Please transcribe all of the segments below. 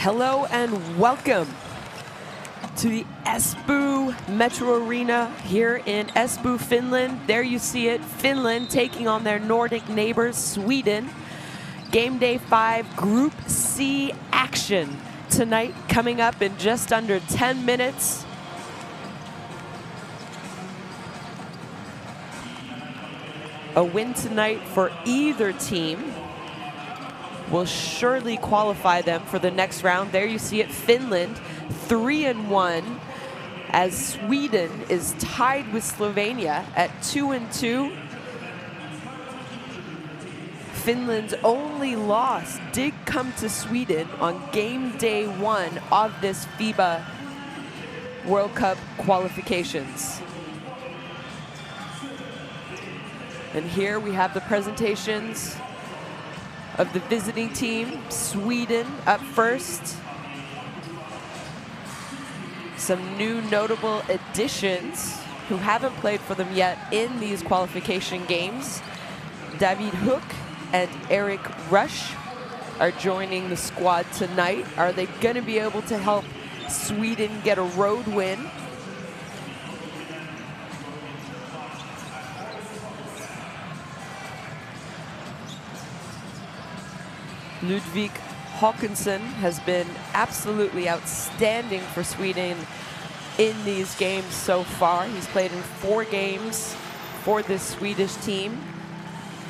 Hello and welcome to the Espoo Metro Arena here in Espoo, Finland. There you see it, Finland taking on their Nordic neighbors, Sweden. Game day 5, Group C action tonight, coming up in just under 10 minutes. A win tonight for either team will surely qualify them for the next round. There you see it, Finland 3-1, as Sweden is tied with Slovenia at 2-2. Finland's only loss did come to Sweden on game day 1 of this FIBA World Cup qualifications. And here we have the presentations of the visiting team. Sweden up first. Some new notable additions who haven't played for them yet in these qualification games. David Hook and Eric Rush are joining the squad tonight. Are they going to be able to help Sweden get a road win? Ludvig Håkansson has been absolutely outstanding for Sweden in these games so far. He's played in 4 games for this Swedish team.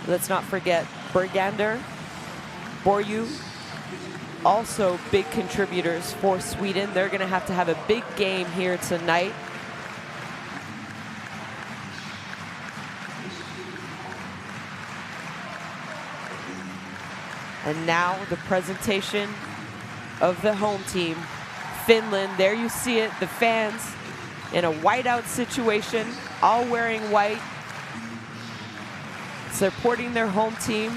Let's not forget Bergander, Borju, also big contributors for Sweden. They're going to have a big game here tonight. And now the presentation of the home team, Finland. There you see it, the fans in a whiteout situation, all wearing white, supporting their home team.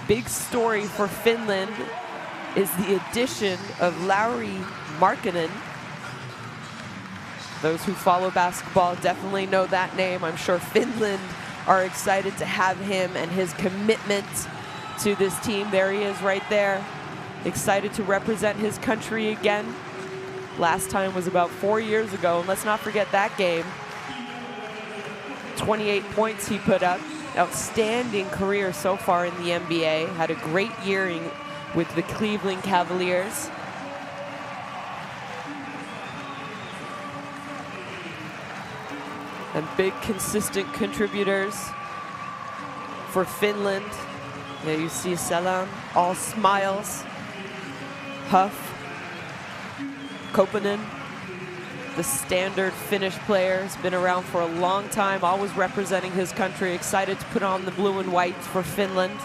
Big story for Finland is the addition of Lauri Markkanen. Those who follow basketball definitely know that name. I'm sure Finland are excited to have him and his commitment to this team. There he is right there, excited to represent his country again. Last time was about 4 years ago, and let's not forget that game. 28 points he put up. Outstanding career so far in the NBA. Had a great year with the Cleveland Cavaliers. And big consistent contributors for Finland. There you see Selän, all smiles. Huff, Koponen, the standard Finnish player, has been around for a long time, always representing his country, excited to put on the blue and white for Finland.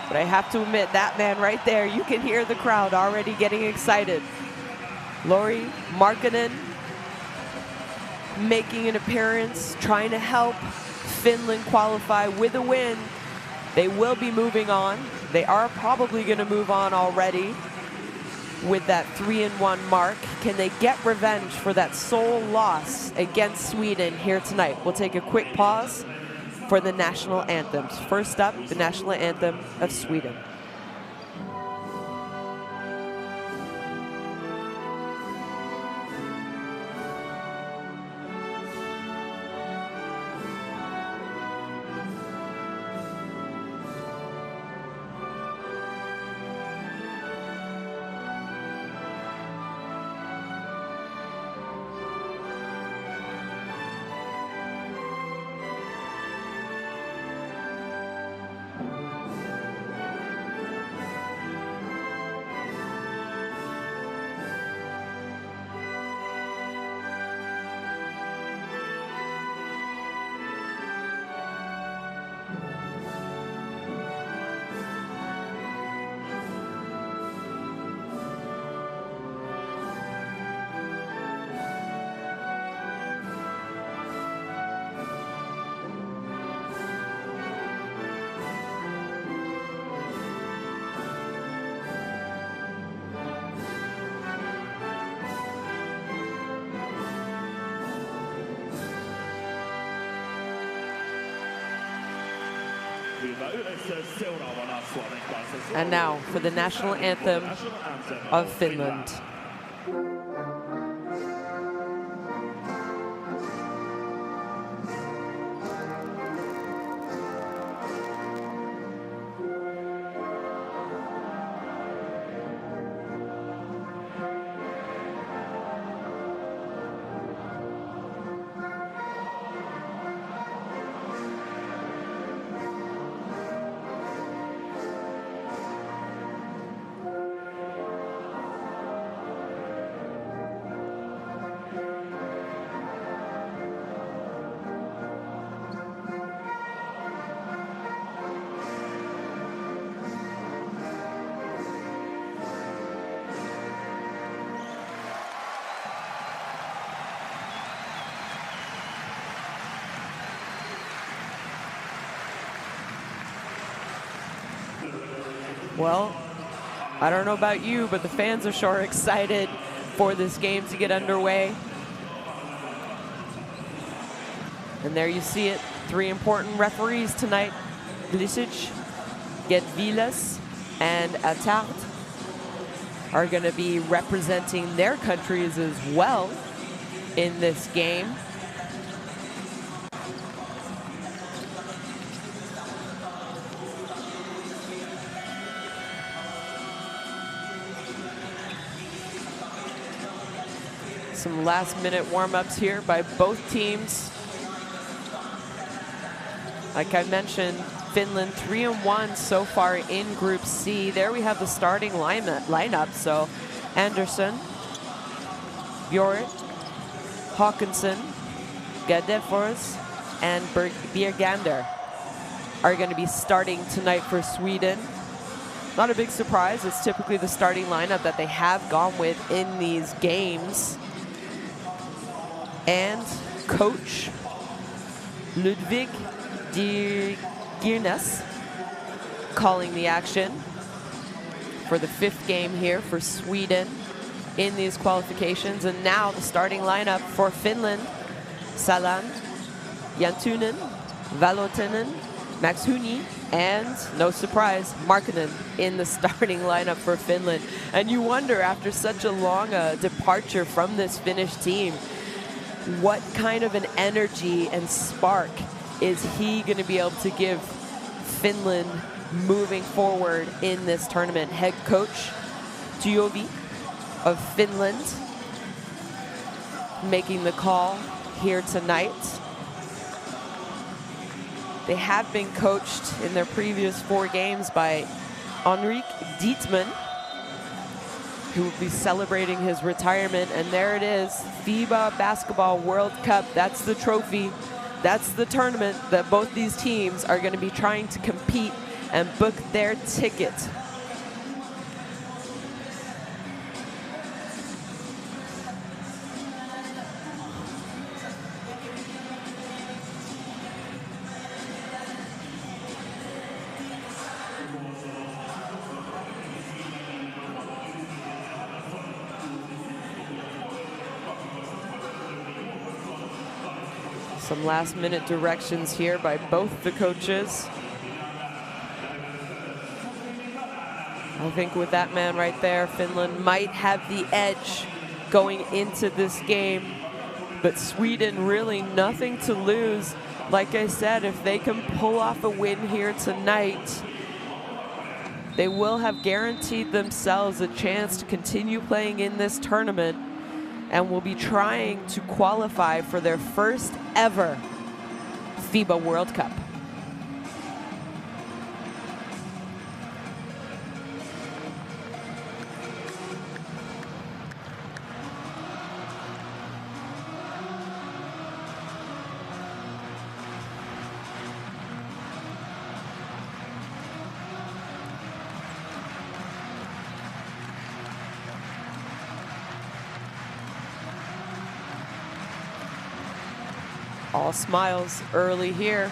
But I have to admit, that man right there, you can hear the crowd already getting excited. Lauri Markkanen making an appearance, trying to help Finland qualify with a win. They will be moving on. They are probably going to move on already with that 3-1 mark. Can they get revenge for that sole loss against Sweden here tonight? We'll take a quick pause for the national anthems. First up, the national anthem of Sweden. And now for the national anthem of Finland. Well, I don't know about you, but the fans are sure excited for this game to get underway. And there you see it, 3 important referees tonight. Glisic, Gedvilas, and Attard are going to be representing their countries as well in this game. Some last-minute warm-ups here by both teams. Like I mentioned, Finland 3-1 so far in Group C. There we have the starting lineup. So Andersson, Bjork, Håkansson, Gadefors, and Bjergander are going to be starting tonight for Sweden. Not a big surprise. It's typically the starting lineup that they have gone with in these games. And coach Ludvig Girnes calling the action for the 5th game here for Sweden in these qualifications. And now the starting lineup for Finland: Salan, Jantunen, Valotinen, Max Huni, and no surprise, Markkanen in the starting lineup for Finland. And you wonder, after such a long departure from this Finnish team, what kind of an energy and spark is he going to be able to give Finland moving forward in this tournament? Head coach Tuovi of Finland making the call here tonight. They have been coached in their previous 4 games by Henrik Dietman, who will be celebrating his retirement. And there it is, FIBA Basketball World Cup. That's the trophy. That's the tournament that both these teams are going to be trying to compete and book their ticket. Some last-minute directions here by both the coaches. I think with that man right there, Finland might have the edge going into this game. But Sweden, really nothing to lose. Like I said, if they can pull off a win here tonight, they will have guaranteed themselves a chance to continue playing in this tournament, and will be trying to qualify for their first ever FIBA World Cup. All smiles early here.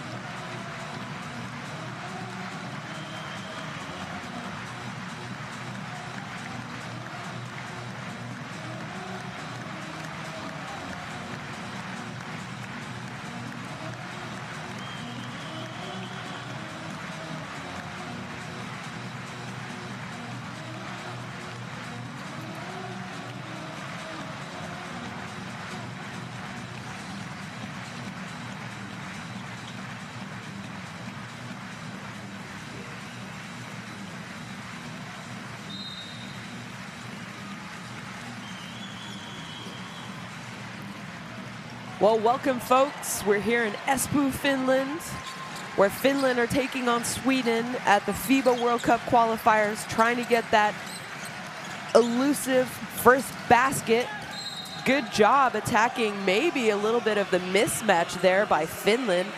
Well, welcome, folks. We're here in Espoo, Finland, where Finland are taking on Sweden at the FIBA World Cup qualifiers, trying to get that elusive first basket. Good job attacking maybe a little bit of the mismatch there by Finland,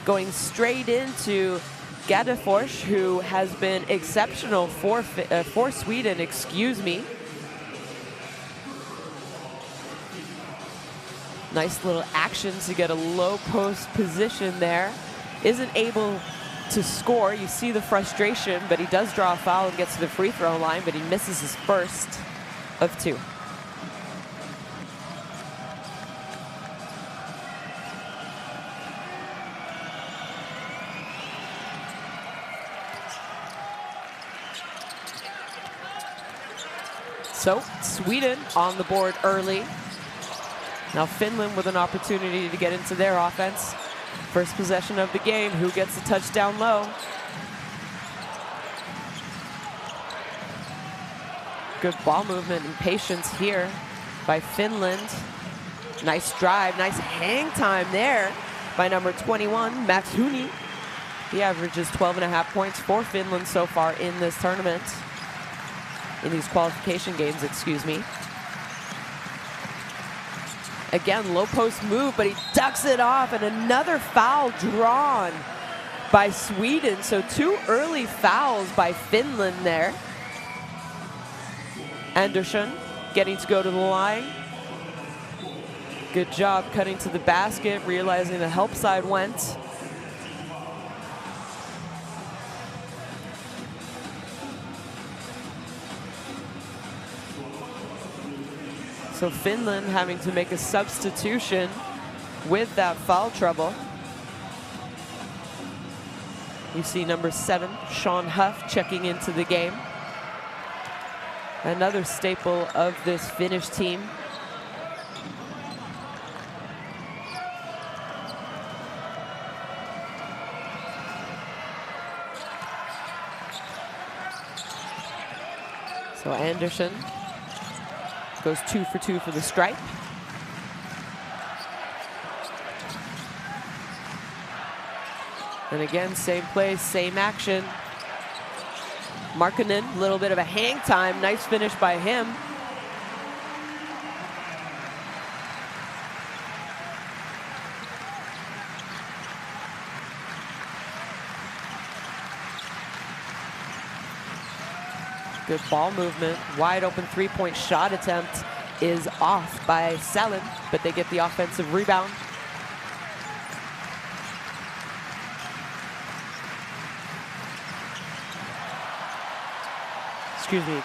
going straight into Gadefors, who has been exceptional for Sweden, excuse me. Nice little action to get a low post position there. Isn't able to score. You see the frustration, but he does draw a foul and gets to the free throw line, but he misses his first of 2. So Sweden on the board early. Now Finland with an opportunity to get into their offense. First possession of the game, who gets the touchdown low? Good ball movement and patience here by Finland. Nice drive, nice hang time there by number 21, Max Huni. He averages 12.5 points for Finland so far in this tournament. In these qualification games, excuse me. Again, low post move, but he ducks it off, and another foul drawn by Sweden. So 2 early fouls by Finland there. Andersson getting to go to the line. Good job cutting to the basket, realizing the help side went. So Finland having to make a substitution with that foul trouble. You see number 7, Sean Huff, checking into the game. Another staple of this Finnish team. So Andersson goes 2 for 2 for the stripe. And again, same place, same action. Markkanen, a little bit of a hang time. Nice finish by him. Good ball movement. Wide open three-point shot attempt is off by Sellen, but they get the offensive rebound. Excuse me.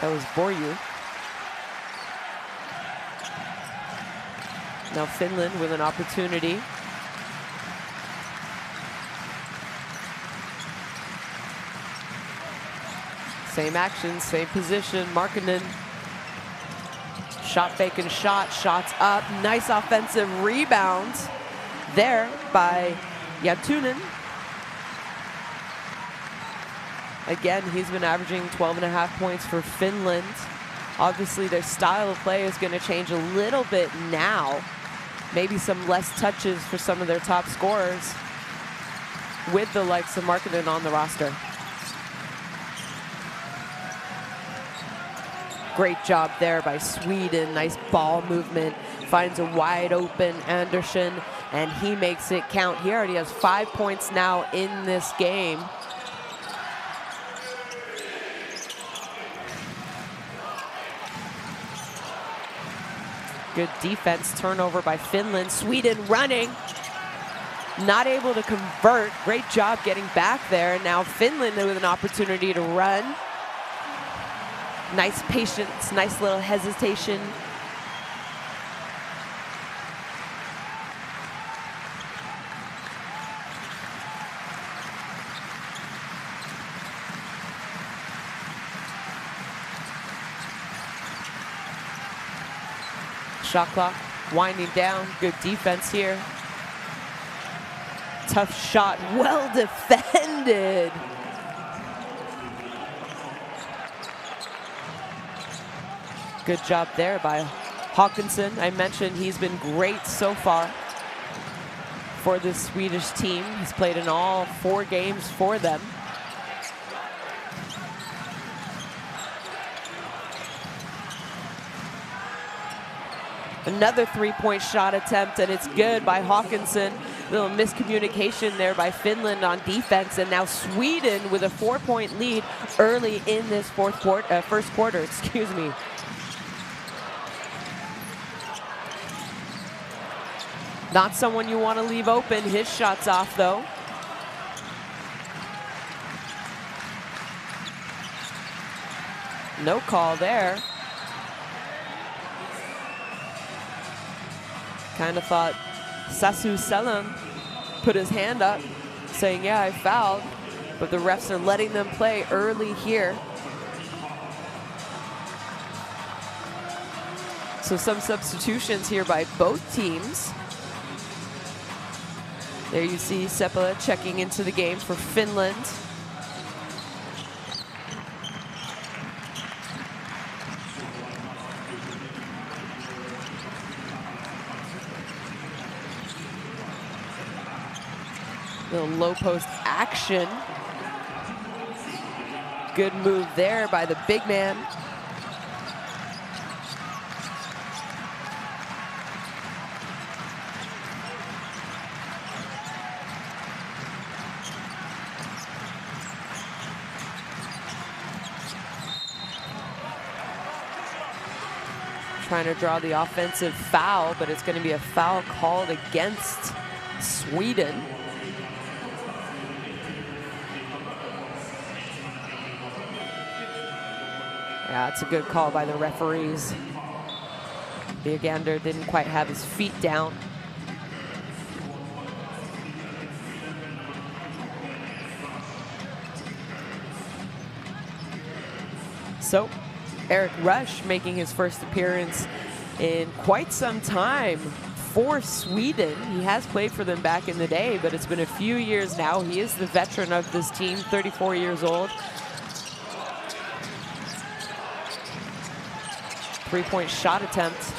That was Borju. Now Finland with an opportunity. Same action, same position. Markkanen, shot fake and shot, shots up. Nice offensive rebound there by Jantunen. Again, he's been averaging 12.5 points for Finland. Obviously, their style of play is going to change a little bit now. Maybe some less touches for some of their top scorers with the likes of Markkanen on the roster. Great job there by Sweden. Nice ball movement. Finds a wide open Andersson, and he makes it count. He already has 5 points now in this game. Good defense, turnover by Finland. Sweden running, not able to convert. Great job getting back there. Now Finland with an opportunity to run. Nice patience, nice little hesitation. Shot clock winding down. Good defense here. Tough shot, well defended. Good job there by Håkansson, I mentioned, he's been great so far for the Swedish team. He's played in all 4 games for them. Another 3-point shot attempt, and it's good by Håkansson. Little miscommunication there by Finland on defense, and now Sweden with a 4-point lead early in this first quarter. Excuse me. Not someone you want to leave open. His shot's off, though. No call there. Kind of thought Sasu Selim put his hand up saying, yeah, I fouled, but the refs are letting them play early here. So some substitutions here by both teams. There you see Seppälä checking into the game for Finland. Little low post action. Good move there by the big man. Trying to draw the offensive foul, but it's going to be a foul called against Sweden. Yeah, it's a good call by the referees. Bjergander didn't quite have his feet down. So, Eric Rush making his first appearance in quite some time for Sweden. He has played for them back in the day, but it's been a few years now. He is the veteran of this team, 34 years old. 3-point shot attempt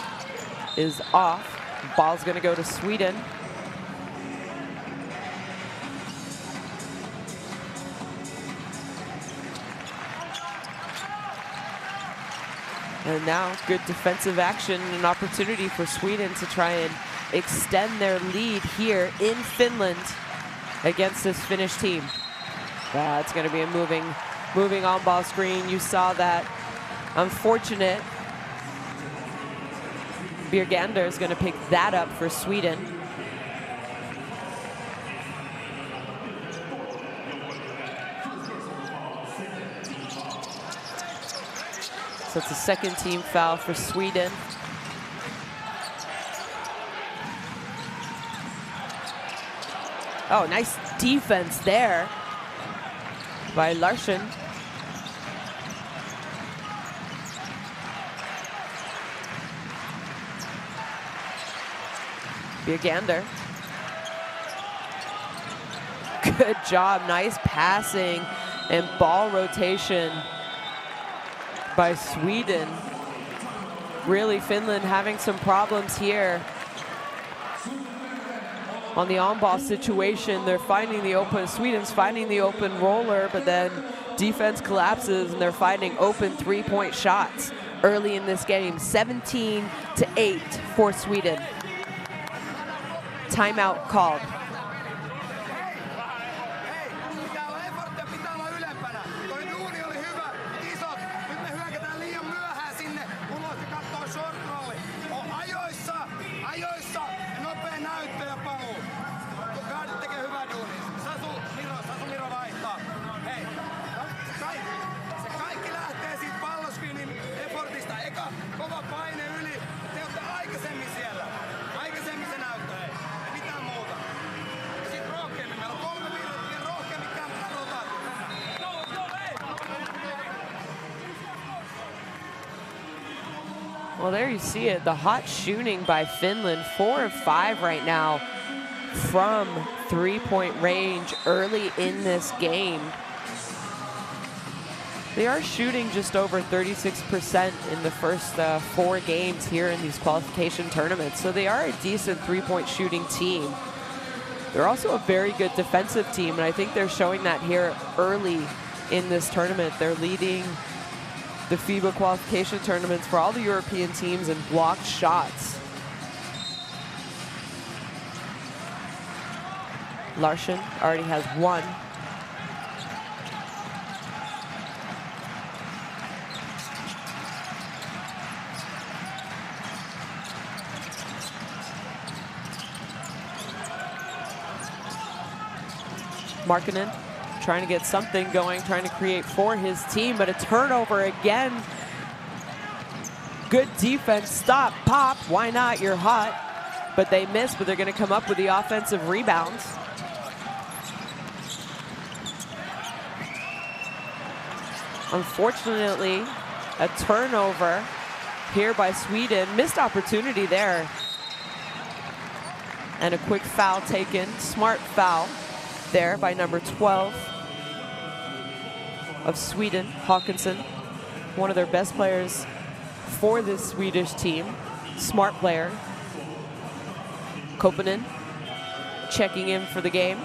is off. Ball's going to go to Sweden. And now good defensive action, an opportunity for Sweden to try and extend their lead here in Finland against this Finnish team. It's going to be a moving on-ball screen. You saw that. Unfortunate. Bjergander is going to pick that up for Sweden. So it's a second team foul for Sweden. Oh, nice defense there by Larsson. Bjergander. Good job, nice passing and ball rotation by Sweden. Really, Finland having some problems here on the on-ball situation. They're finding the open, Sweden's finding the open roller, but then defense collapses and they're finding open 3-point shots early in this game. 17-8 for Sweden. Timeout called. Well, there you see it, the hot shooting by Finland, 4 of 5 right now from 3-point range early in this game. They are shooting just over 36% in the first 4 games here in these qualification tournaments. So they are a decent three-point shooting team. They're also a very good defensive team, and I think they're showing that here early in this tournament. They're leading the FIBA qualification tournaments for all the European teams in blocked shots. Larson already has 1. Markkanen trying to get something going, trying to create for his team, but a turnover again. Good defense, stop, pop, why not, you're hot. But they miss, but they're gonna come up with the offensive rebounds. Unfortunately, a turnover here by Sweden. Missed opportunity there. And a quick foul taken, smart foul there by number 12 of Sweden, Håkansson, one of their best players for this Swedish team. Smart player. Koponen checking in for the game.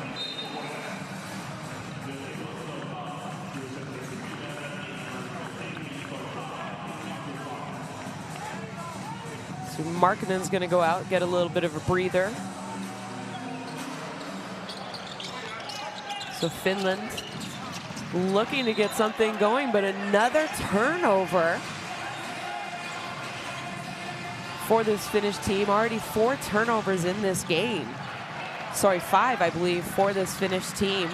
So Markkanen's gonna go out, get a little bit of a breather. So Finland looking to get something going, but another turnover for this Finnish team. Already 4 turnovers in this game. Sorry, 5, I believe, for this Finnish team.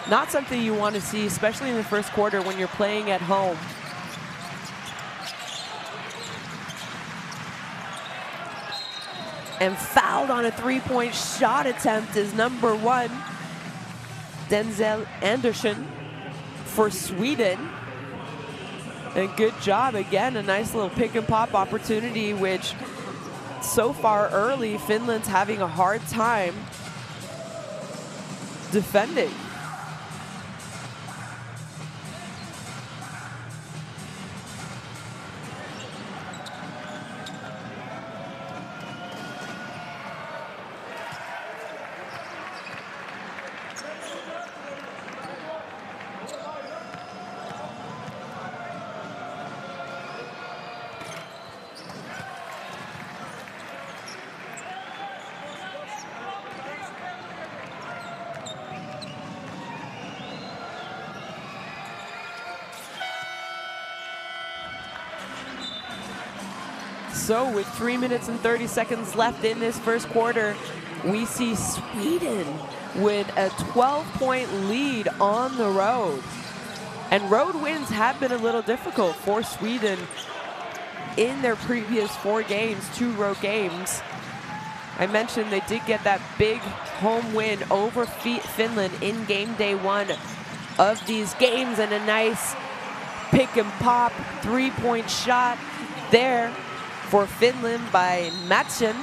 Not something you want to see, especially in the first quarter when you're playing at home. And fouled on a 3-point shot attempt is number 1. Denzel Andersson for Sweden. And good job again, a nice little pick and pop opportunity, which so far early, Finland's having a hard time defending. So with 3 minutes and 30 seconds left in this first quarter, we see Sweden with a 12-point lead on the road. And road wins have been a little difficult for Sweden in their previous 4 games, 2 road games. I mentioned they did get that big home win over Finland in game day 1 of these games, and a nice pick and pop 3-point shot there for Finland by Mattsson.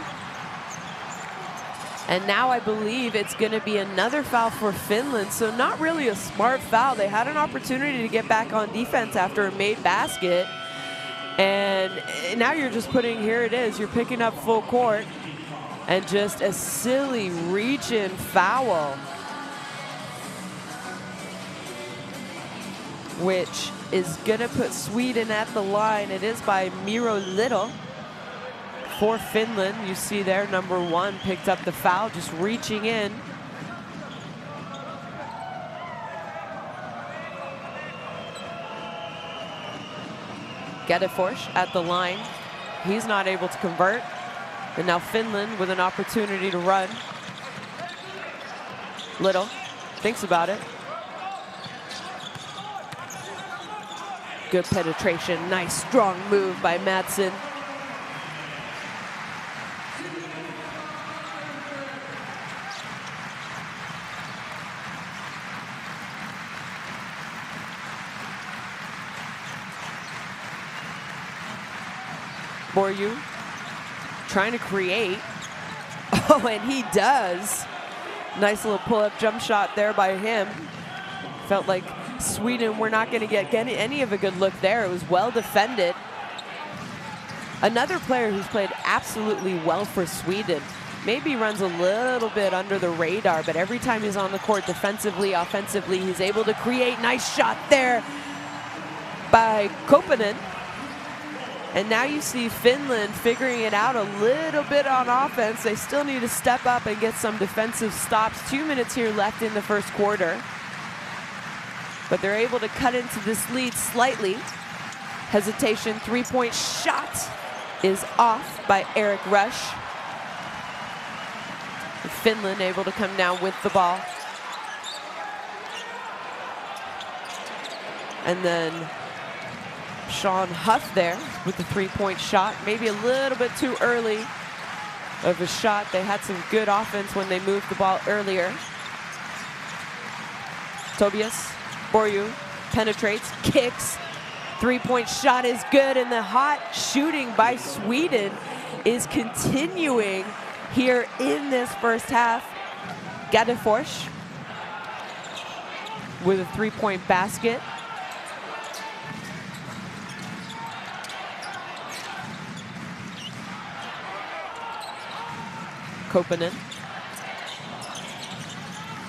And now I believe it's going to be another foul for Finland. So not really a smart foul. They had an opportunity to get back on defense after a made basket. And now you're just putting, here it is, you're picking up full court. And just a silly reach-in foul, which is going to put Sweden at the line. It is by Miro Little. For Finland, you see there, number 1 picked up the foul, just reaching in. Gedefors at the line. He's not able to convert. And now Finland with an opportunity to run. Little thinks about it. Good penetration, nice strong move by Mattsson. Borju trying to create. Oh, and he does. Nice little pull-up jump shot there by him. Felt like Sweden were not going to get any of a good look there. It was well defended. Another player who's played absolutely well for Sweden. Maybe runs a little bit under the radar, but every time he's on the court defensively, offensively, he's able to create. Nice shot there by Koponen. And now you see Finland figuring it out a little bit on offense. They still need to step up and get some defensive stops. 2 minutes here left in the first quarter. But they're able to cut into this lead slightly. Hesitation, three-point shot is off by Eric Rush. Finland able to come down with the ball. And then Sean Huff there with the three-point shot. Maybe a little bit too early of a shot. They had some good offense when they moved the ball earlier. Tobias Borju penetrates, kicks. Three-point shot is good, and the hot shooting by Sweden is continuing here in this first half. Gadefors with a three-point basket. Koponen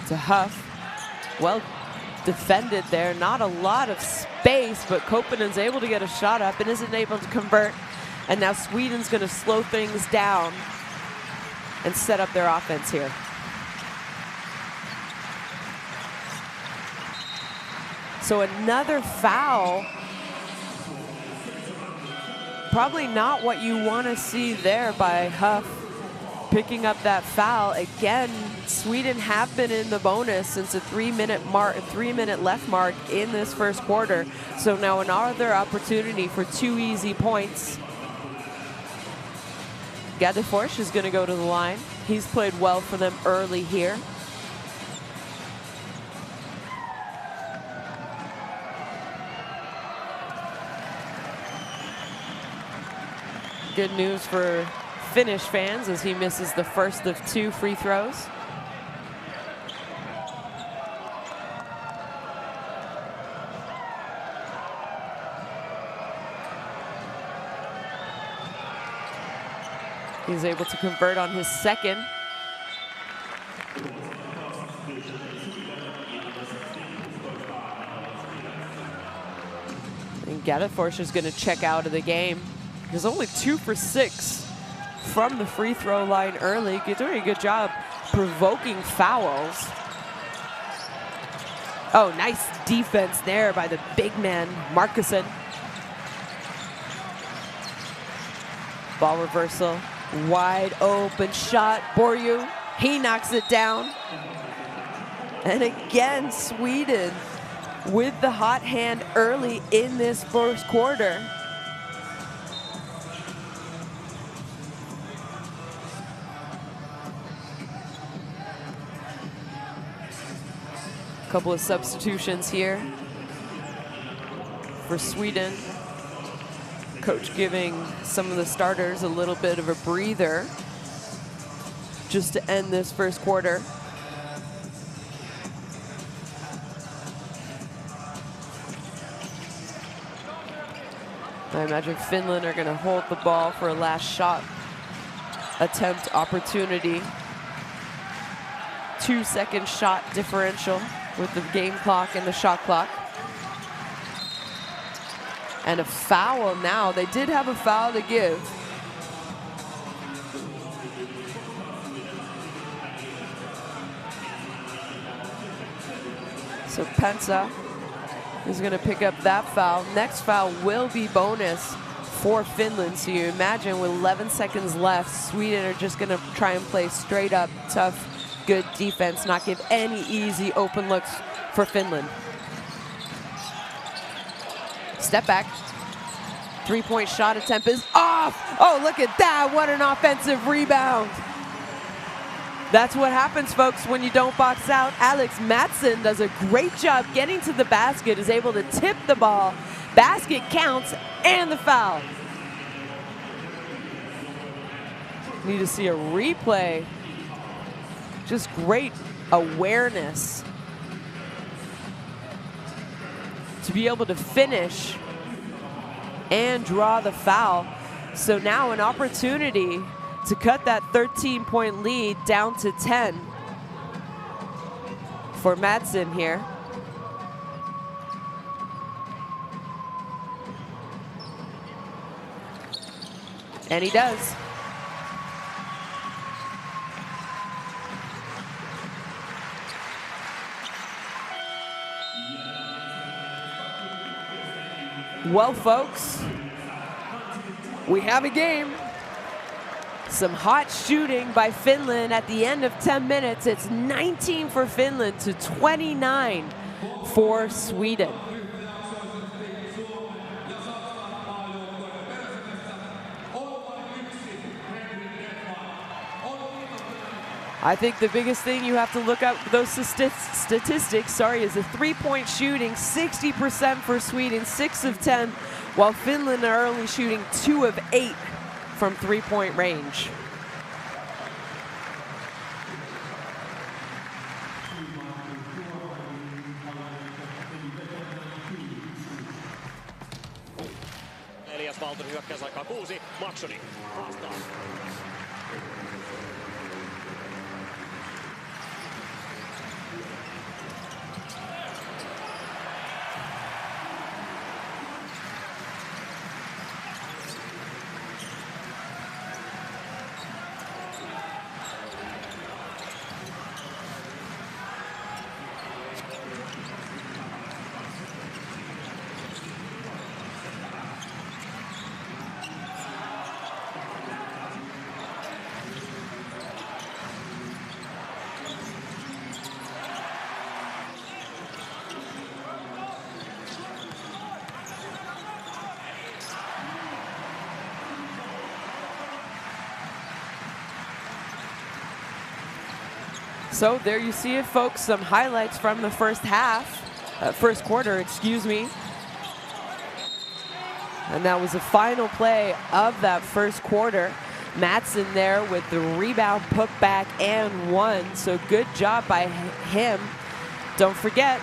to Huff. Well defended there, not a lot of space, but Koponen's able to get a shot up and isn't able to convert. And now Sweden's going to slow things down and set up their offense here. So another foul. Probably not what you want to see there by Huff, picking up that foul. Again, Sweden have been in the bonus since a 3-minute left mark in this first quarter. So now another opportunity for 2 easy points. Gadefors is going to go to the line. He's played well for them early here. Good news for Finnish fans as he misses the first of 2 free throws. He's able to convert on his second. And Gadefors is going to check out of the game. He's only 2 for 6 from the free throw line early. You're doing a good job provoking fouls. Oh, nice defense there by the big man, Markusen. Ball reversal, wide open shot, Borju, he knocks it down. And again, Sweden with the hot hand early in this first quarter. Couple of substitutions here for Sweden. Coach giving some of the starters a little bit of a breather just to end this first quarter. I imagine Finland are going to hold the ball for a last shot attempt opportunity. 2-second shot differential with the game clock and the shot clock. And a foul now. They did have a foul to give. So Pensa is going to pick up that foul. Next foul will be bonus for Finland. So you imagine with 11 seconds left, Sweden are just going to try and play straight up, tough, good defense, not give any easy open looks for Finland. Step back. Three-point shot attempt is off. Oh, look at that. What an offensive rebound. That's what happens, folks, when you don't box out. Alex Mattsson does a great job getting to the basket, is able to tip the ball. Basket counts, and the foul. Need to see a replay. Just great awareness to be able to finish and draw the foul. So now an opportunity to cut that 13-point lead down to 10 for Madsen here. And he does. Well, folks, we have a game. Some hot shooting by Finland at the end of 10 minutes. It's 19 for Finland to 29 for Sweden. I think the biggest thing you have to look at those statistics, is the three-point shooting, 60% for Sweden, 6 of 10, while Finland are only shooting 2 of 8 from three-point range. Elias Valton hyökkäysaikaa 6, Maksoni haastaa. So there you see it, folks, some highlights from the first quarter, excuse me. And that was the final play of that first quarter. Madsen there with the rebound, putback, and 1. So good job by him. Don't forget,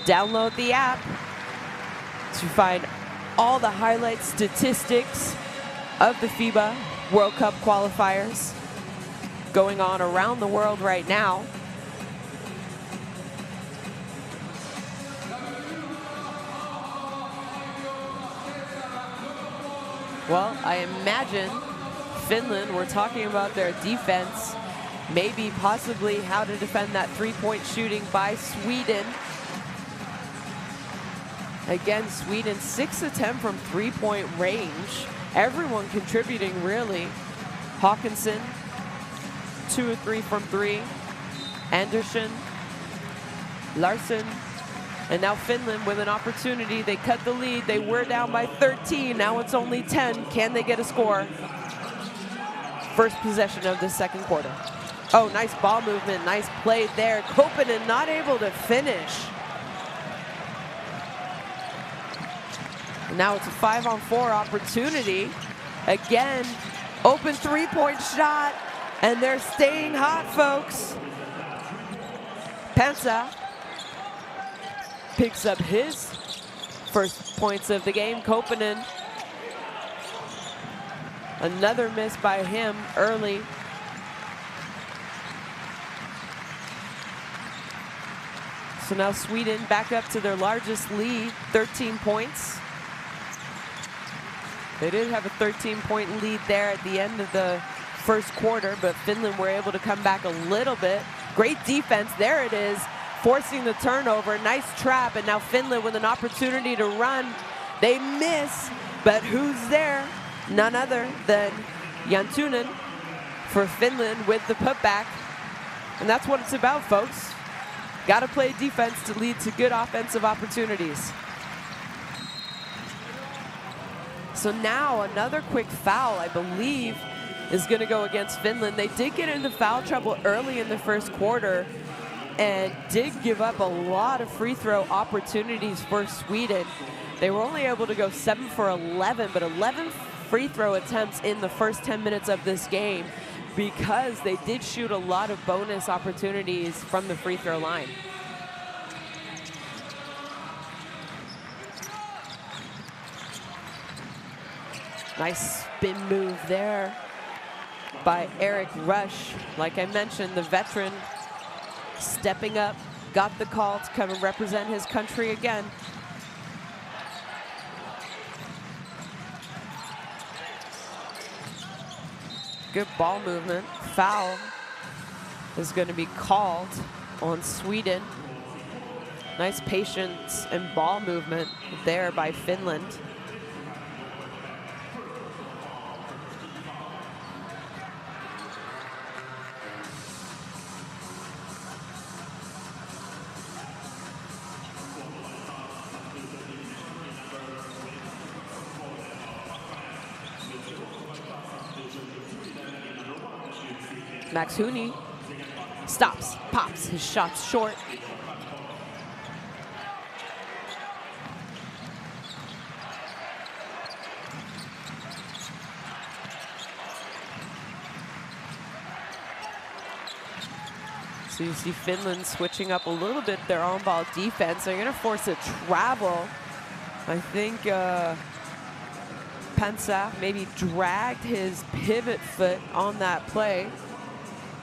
download the app to find all the highlight statistics of the FIBA World Cup qualifiers going on around the world right now. Well, I imagine Finland, we're talking about their defense, maybe possibly how to defend that three-point shooting by Sweden. Again, Sweden 6 of 10 from three-point range. Everyone contributing, really. Hawkinson, 2 of 3 from 3. Anderson, Larson, and now Finland with an opportunity. They cut the lead. They were down by 13. Now it's only 10. Can they get a score? First possession of the second quarter. Oh, nice ball movement. Nice play there. Koponen not able to finish. And now it's a 5-on-4 opportunity. Again, open three-point shot. And they're staying hot, folks. Pensa picks up his first points of the game. Koponen, another miss by him early. So now Sweden back up to their largest lead, 13 points. They did have a 13-point lead there at the end of the first quarter, but Finland were able to come back a little bit. Great defense, there it is, forcing the turnover, nice trap, and now Finland with an opportunity to run. They miss, but who's there? None other than Jantunen for Finland with the putback. And that's what it's about, folks. Gotta play defense to lead to good offensive opportunities. So now another quick foul, I believe, is going to go against Finland. They did get into foul trouble early in the first quarter and did give up a lot of free throw opportunities for Sweden. They were only able to go 7 for 11, but 11 free throw attempts in the first 10 minutes of this game because they did shoot a lot of bonus opportunities from the free throw line. Nice spin move there by Eric Rush. Like I mentioned, the veteran stepping up, got the call to come and represent his country again. Good ball movement. Foul is going to be called on Sweden. Nice patience and ball movement there by Finland. Max Hooney stops, pops, his shot's short. So you see Finland switching up a little bit their on-ball defense. They're going to force a travel. I think Pensa maybe dragged his pivot foot on that play.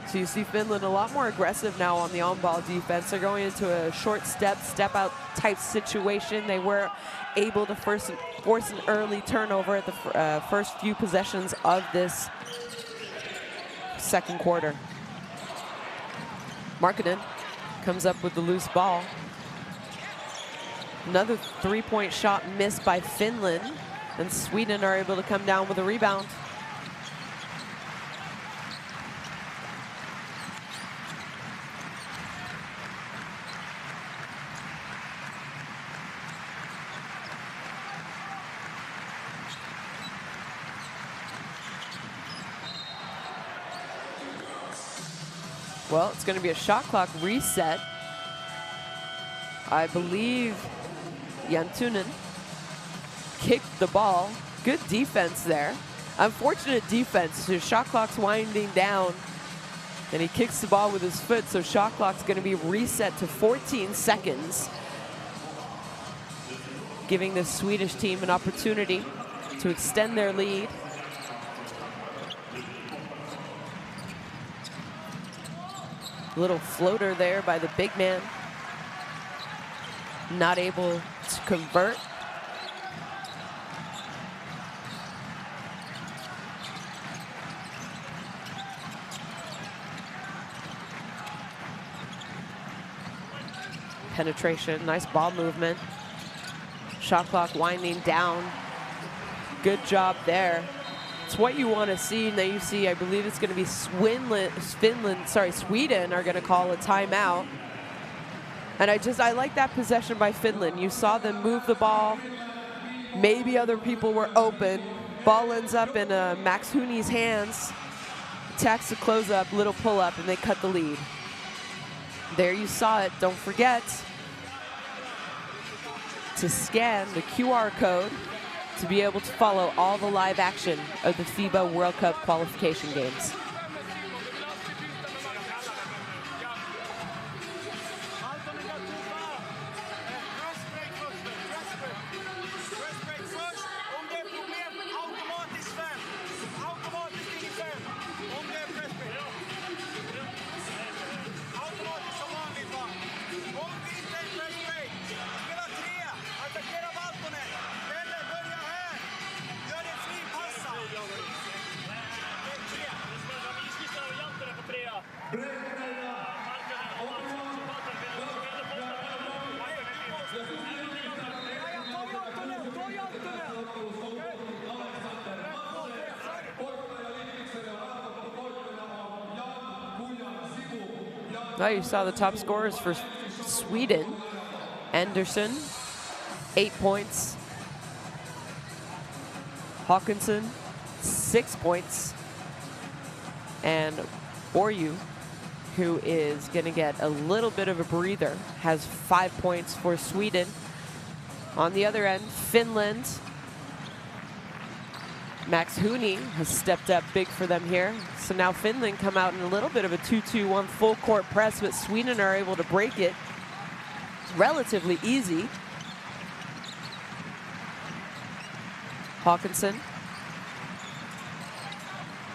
So you see Finland a lot more aggressive now on the on-ball defense. They're going into a short step-out type situation. They were able to force an early turnover at the first few possessions of this second quarter. Markkanen comes up with the loose ball. Another three-point shot missed by Finland, and Sweden are able to come down with a rebound. Well, it's going to be a shot clock reset. I believe Jantunen kicked the ball. Good defense there. Unfortunate defense. So shot clock's winding down, and he kicks the ball with his foot, so shot clock's going to be reset to 14 seconds, giving the Swedish team an opportunity to extend their lead. Little floater there by the big man. Not able to convert. Penetration, nice ball movement. Shot clock winding down. Good job there. It's what you want to see. Now you see, I believe it's going to be Sweden are going to call a timeout. And I like that possession by Finland. You saw them move the ball. Maybe other people were open. Ball ends up in Max Hooney's hands. Attacks the close up, little pull up, and they cut the lead. There you saw it. Don't forget to scan the QR code to be able to follow all the live action of the FIBA World Cup qualification games. Now you saw the top scorers for Sweden. Anderson, 8 points. Hawkinson, 6 points. And Orju, who is going to get a little bit of a breather, has 5 points for Sweden. On the other end, Finland. Max Hooney has stepped up big for them here. So now Finland come out in a little bit of a 2-2-1 full court press, but Sweden are able to break it. It's relatively easy. Hawkinson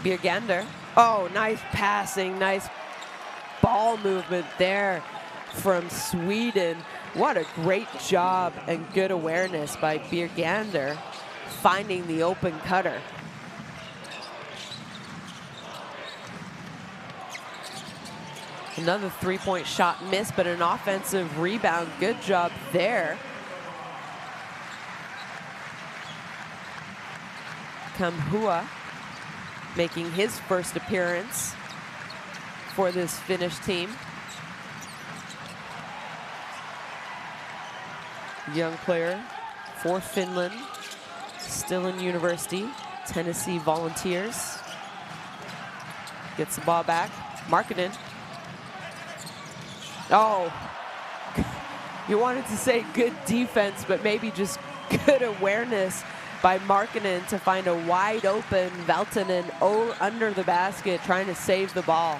Bjergander. Oh, nice passing, nice ball movement there from Sweden. What a great job and good awareness by Bjergander finding the open cutter. Another three-point shot missed, but an offensive rebound. Good job there. Kamhua making his first appearance for this Finnish team. Young player for Finland, still in university, Tennessee Volunteers. Gets the ball back, Markkanen. Oh, you wanted to say good defense, but maybe just good awareness by Markkanen to find a wide open Valtonen under the basket, trying to save the ball.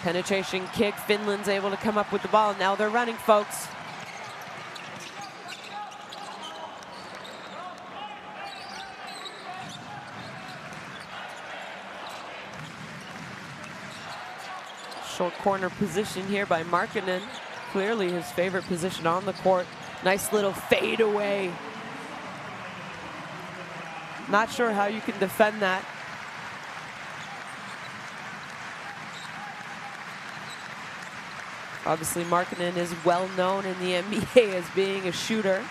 Penetration kick, Finland's able to come up with the ball. Now they're running, folks. Short corner position here by Markkanen. Clearly his favorite position on the court. Nice little fade away. Not sure how you can defend that. Obviously, Markkanen is well known in the NBA as being a shooter.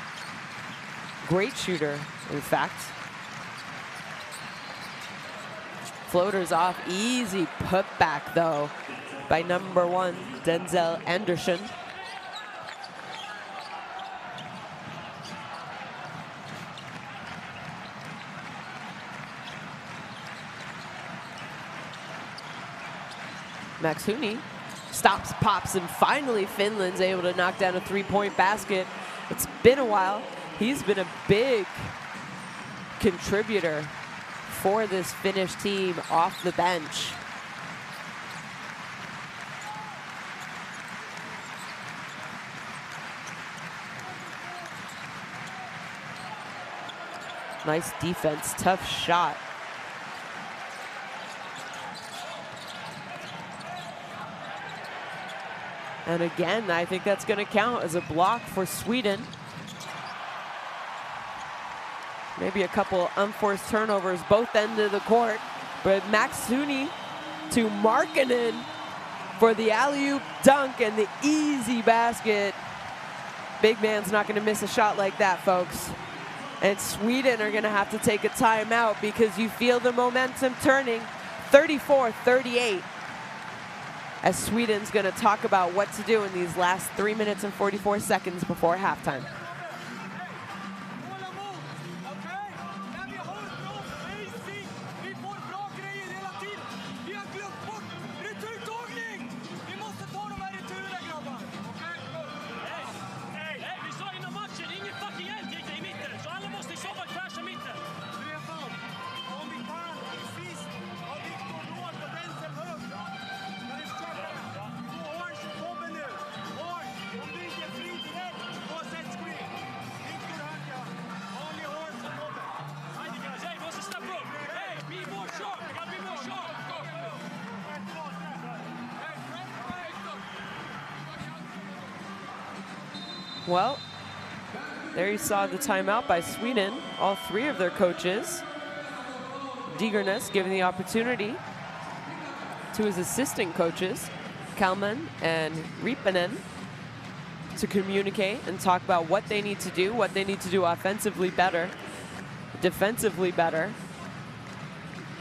Great shooter, in fact. Floaters off, easy putback though by number 1, Denzel Anderson. Max Hooney stops, pops, and finally Finland's able to knock down a three-point basket. It's been a while. He's been a big contributor for this Finnish team off the bench. Nice defense, tough shot. And again, I think that's going to count as a block for Sweden. Maybe a couple unforced turnovers, both ends of the court. But Max Hooney to Markkanen for the alley-oop dunk and the easy basket. Big man's not going to miss a shot like that, folks. And Sweden are going to have to take a timeout because you feel the momentum turning. 34-38. As Sweden's going to talk about what to do in these last 3 minutes and 44 seconds before halftime. Well, there you saw the timeout by Sweden. All three of their coaches. Digerness giving the opportunity to his assistant coaches, Kalman and Ripanen, to communicate and talk about what they need to do offensively better, defensively better.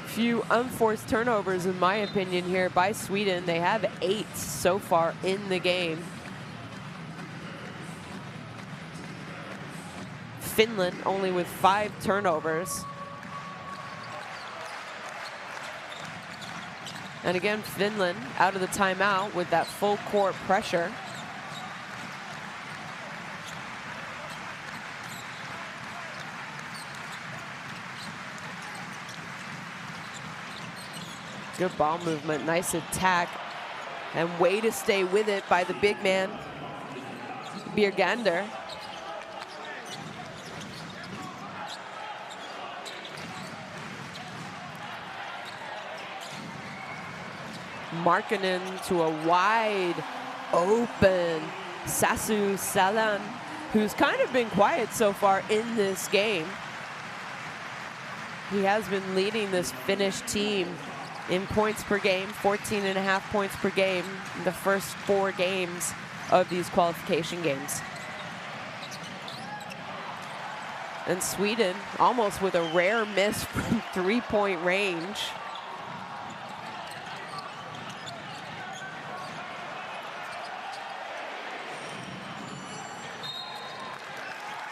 Few unforced turnovers, in my opinion, here by Sweden. They have 8 so far in the game. Finland only with 5 turnovers. And again, Finland out of the timeout with that full court pressure. Good ball movement, nice attack, and way to stay with it by the big man. Birgander. Markkanen to a wide open Sasu Salan, who's kind of been quiet so far in this game. He has been leading this Finnish team in points per game, 14.5 points per game in the first 4 games of these qualification games. And Sweden almost with a rare miss from 3-point range.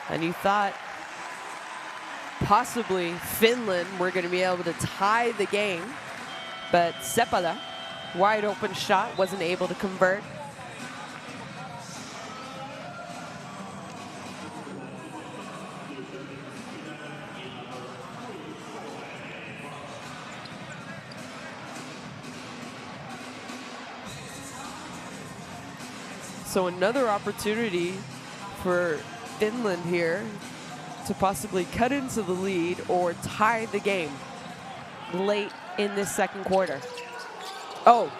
And you thought possibly Finland were going to be able to tie the game, but Seppälä, wide open shot, wasn't able to convert. So another opportunity for Finland here to possibly cut into the lead or tie the game late in this second quarter. Oh,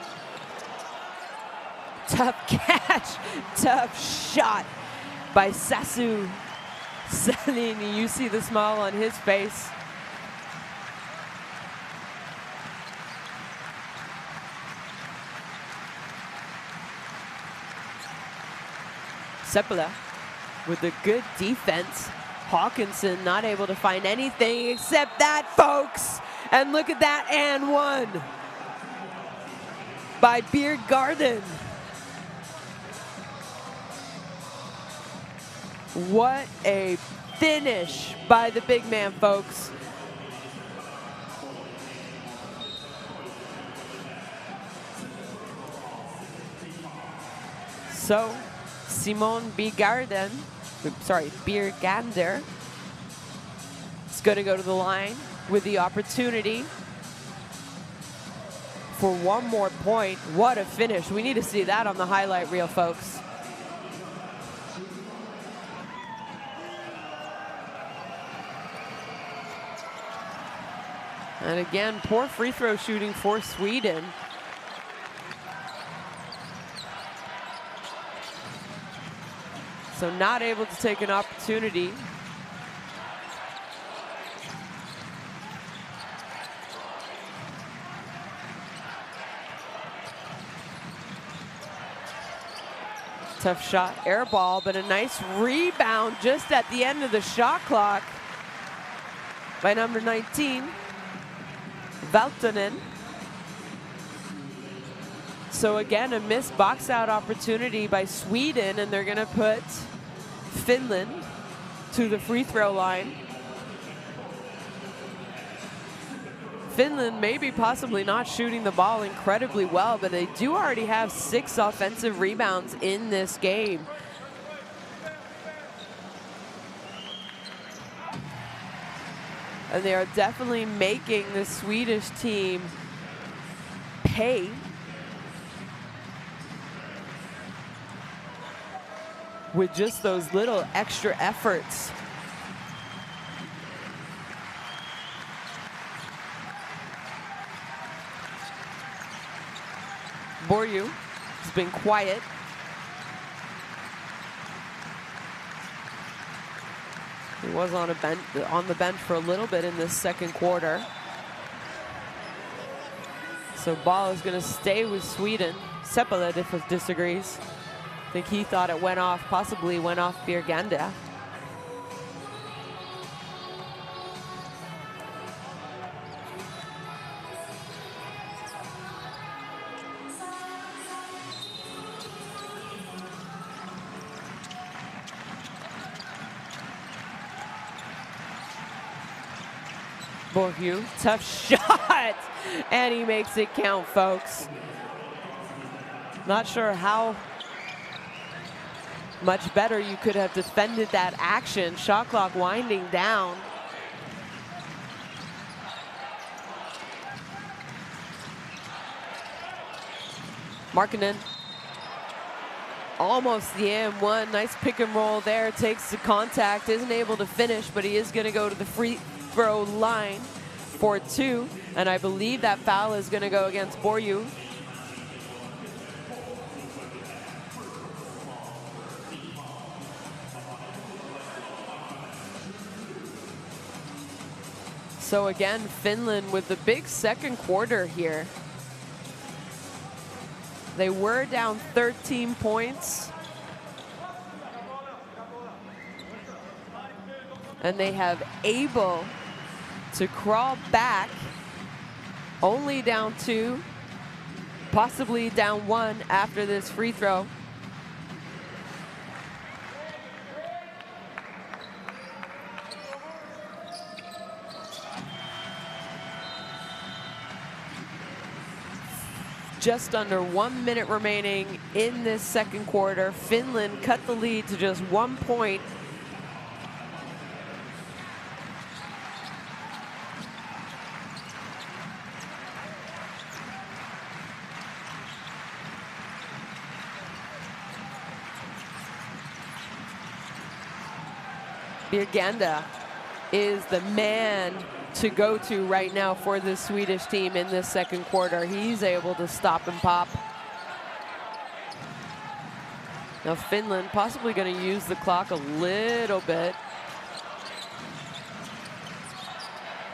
tough catch, tough shot by Sasu Salini. You see the smile on his face. Seppälä with a good defense. Hawkinson not able to find anything except that, folks. And look at that, and one by Birgander. What a finish by the big man, folks. So, Simon Birgander is going to go to the line with the opportunity for one more point. What a finish. We need to see that on the highlight reel, folks. And again, poor free throw shooting for Sweden. So not able to take an opportunity. Tough shot, air ball, but a nice rebound just at the end of the shot clock by number 19, Valtonen. So again, a missed box out opportunity by Sweden, and they're gonna put Finland to the free throw line. Finland maybe possibly not shooting the ball incredibly well, but they do already have 6 offensive rebounds in this game. And they are definitely making the Swedish team pay with just those little extra efforts. Borju has been quiet. He was on the bench for a little bit in this second quarter. So ball is going to stay with Sweden. Seppälä disagrees. I think he thought it went off, possibly went off Birgander. Borju, tough shot, and he makes it count, folks. Not sure how much better you could have defended that action. Shot clock winding down. Markkanen almost the M1. Nice pick and roll there. Takes the contact, isn't able to finish, but he is going to go to the free throw line for 2. And I believe that foul is going to go against Borju. So again, Finland with the big second quarter here. They were down 13 points. And they have able to crawl back, only down 2, possibly down 1 after this free throw. Just under 1 minute remaining in this second quarter. Finland cut the lead to just 1 point. Birganda is the man to go to right now for the Swedish team in this second quarter. He's able to stop and pop. Now Finland possibly going to use the clock a little bit.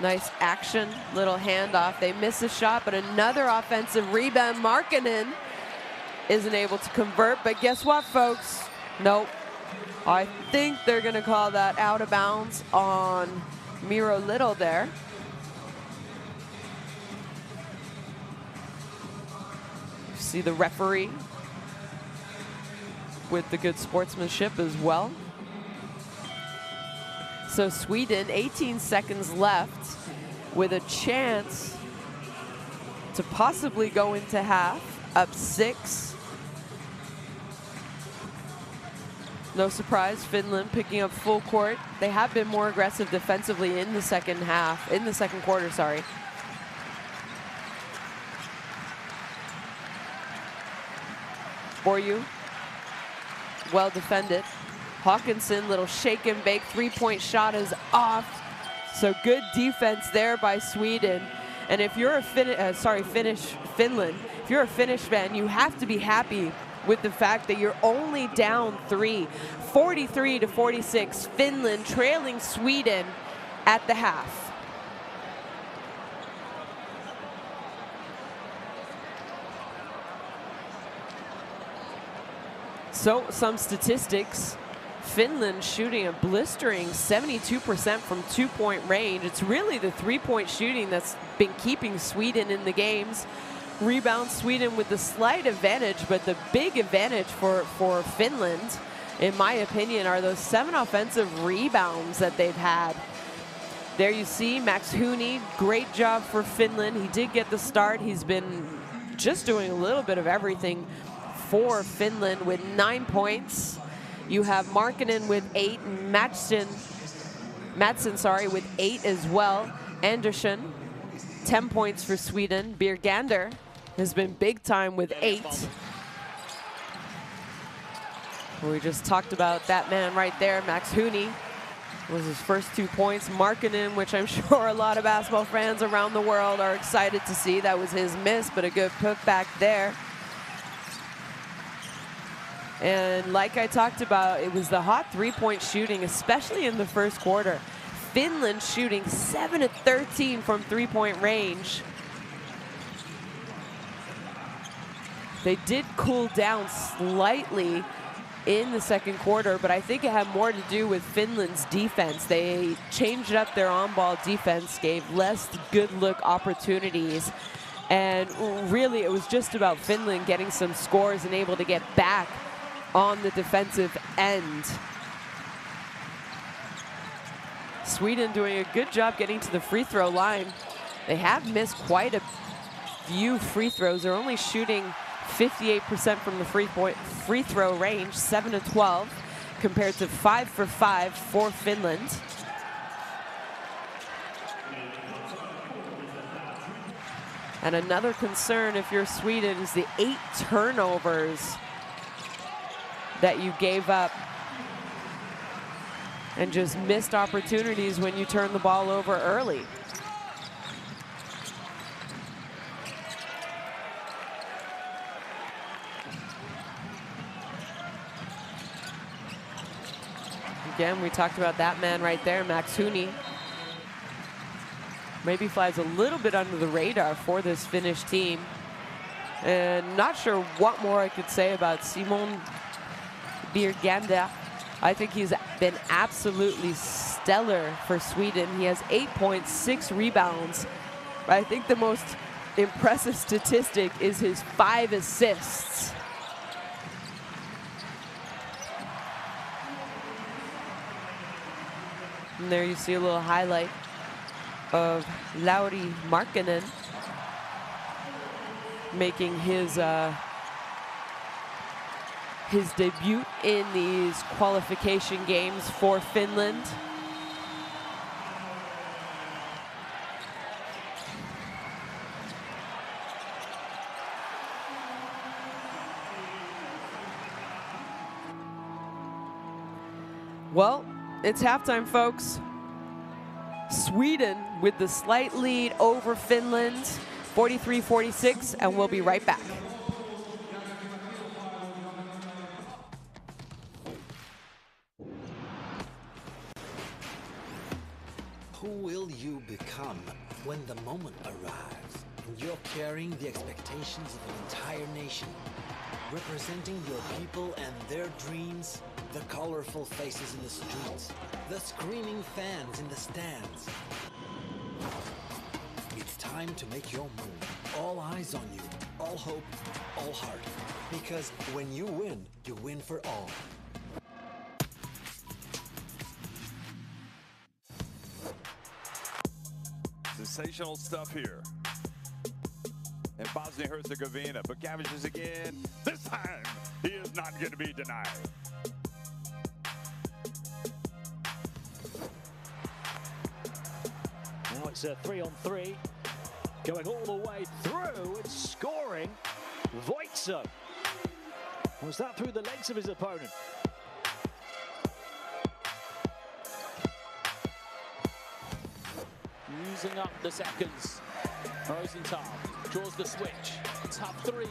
Nice action, little handoff. They miss a shot, but another offensive rebound. Markkanen isn't able to convert, but guess what, folks? Nope. I think they're going to call that out of bounds on Miro Little there. See the referee with the good sportsmanship as well. So Sweden, 18 seconds left with a chance to possibly go into half, up 6. No surprise, Finland picking up full court. They have been more aggressive defensively in the second quarter, sorry. Borju, well defended. Hawkinson, little shake and bake, 3-point shot is off. So good defense there by Sweden. And if you're a Finland, if you're a Finnish fan, you have to be happy with the fact that you're only down 3, 43-46, Finland trailing Sweden at the half. So some statistics. Finland shooting a blistering 72% from 2-point range. It's really the 3-point shooting that's been keeping Sweden in the games. Rebound, Sweden with the slight advantage, but the big advantage for Finland, in my opinion, are those 7 offensive rebounds that they've had. There you see Max Huni, great job for Finland. He did get the start. He's been just doing a little bit of everything for Finland with 9 points. You have Markkanen with 8, Madsen with 8 as well. Andersson, 10 points for Sweden. Birgander has been big time with 8. We just talked about that man right there, Max Huni. Was his first 2 points. Markkanen, which I'm sure a lot of basketball fans around the world are excited to see. That was his miss, but a good putback there. And like I talked about, it was the hot 3-point shooting, especially in the first quarter. Finland shooting 7 of 13 from 3-point range. They did cool down slightly in the second quarter, but I think it had more to do with Finland's defense. They changed up their on-ball defense, gave less good look opportunities. And really, it was just about Finland getting some scores and able to get back on the defensive end. Sweden doing a good job getting to the free throw line. They have missed quite a few free throws. They're only shooting 58% from the free throw range, 7 of 12, compared to 5 for 5 for Finland. And another concern if you're Sweden is the 8 turnovers that you gave up and just missed opportunities when you turned the ball over early. Again, we talked about that man right there, Max Huni. Maybe flies a little bit under the radar for this Finnish team. And not sure what more I could say about Simon Birganda. I think he's been absolutely stellar for Sweden. He has 8.6 rebounds. But I think the most impressive statistic is his 5 assists. And there you see a little highlight of Lauri Markkanen making his debut in these qualification games for Finland. Well, it's halftime, folks. Sweden with the slight lead over Finland, 43-46, and we'll be right back. Who will you become when the moment arrives and you're carrying the expectations of an entire nation, representing your people and their dreams, the colorful faces in the streets, the screaming fans in the stands? It's time to make your move. All eyes on you, all hope, all heart. Because when you win for all. Sensational stuff here in Bosnia-Herzegovina. But Gavish again. This time, he is not going to be denied. Now it's a 3-on-3. Going all the way through and scoring. Voitsa. Was that through the legs of his opponent? Using up the seconds. Rosenthal draws the switch. Top three.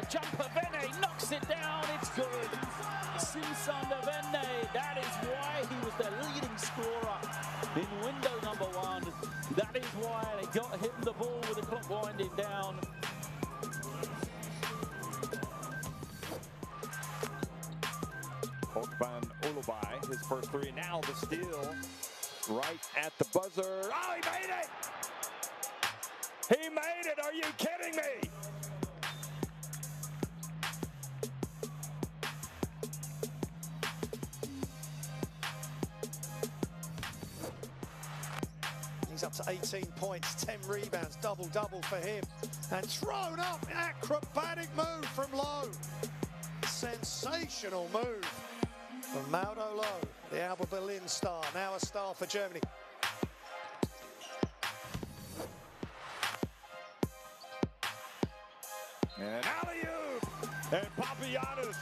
Jumper Vene knocks it down. It's good. Simsander Vene. That is why he was the leading scorer in window number 1. That is why they got him the ball with the clock winding down. Ogban Ulubai, his first 3. Now the steal. Right at the buzzer. Oh, he made it! He made it! Are you kidding me? He's up to 18 points, 10 rebounds, double-double for him. And thrown up, acrobatic move from Lowe. Sensational move from Mauro Lowe, the Alba Berlin star, now a star for Germany. And alley-oop! And Papagiannis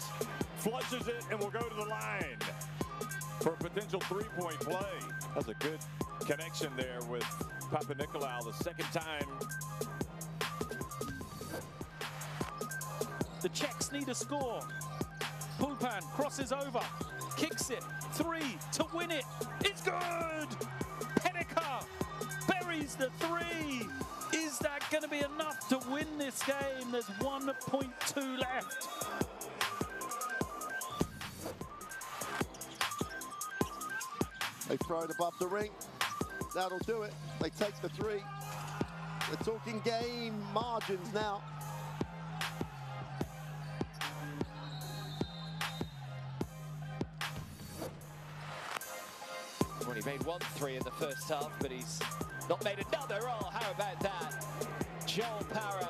flushes it and will go to the line for a potential 3-point play. That's a good connection there with Papanikolaou the second time. The Czechs need a score. Pulpan crosses over, kicks it, 3 to win it. It's good! Pennica buries the 3. Is that going to be enough to win this game? There's 1.2 left. They throw it above the ring. That'll do it. They take the 3. We're talking game margins now. Well, he made 1 3 in the first half, but he's not made another. Oh, how about that? Joel Parra.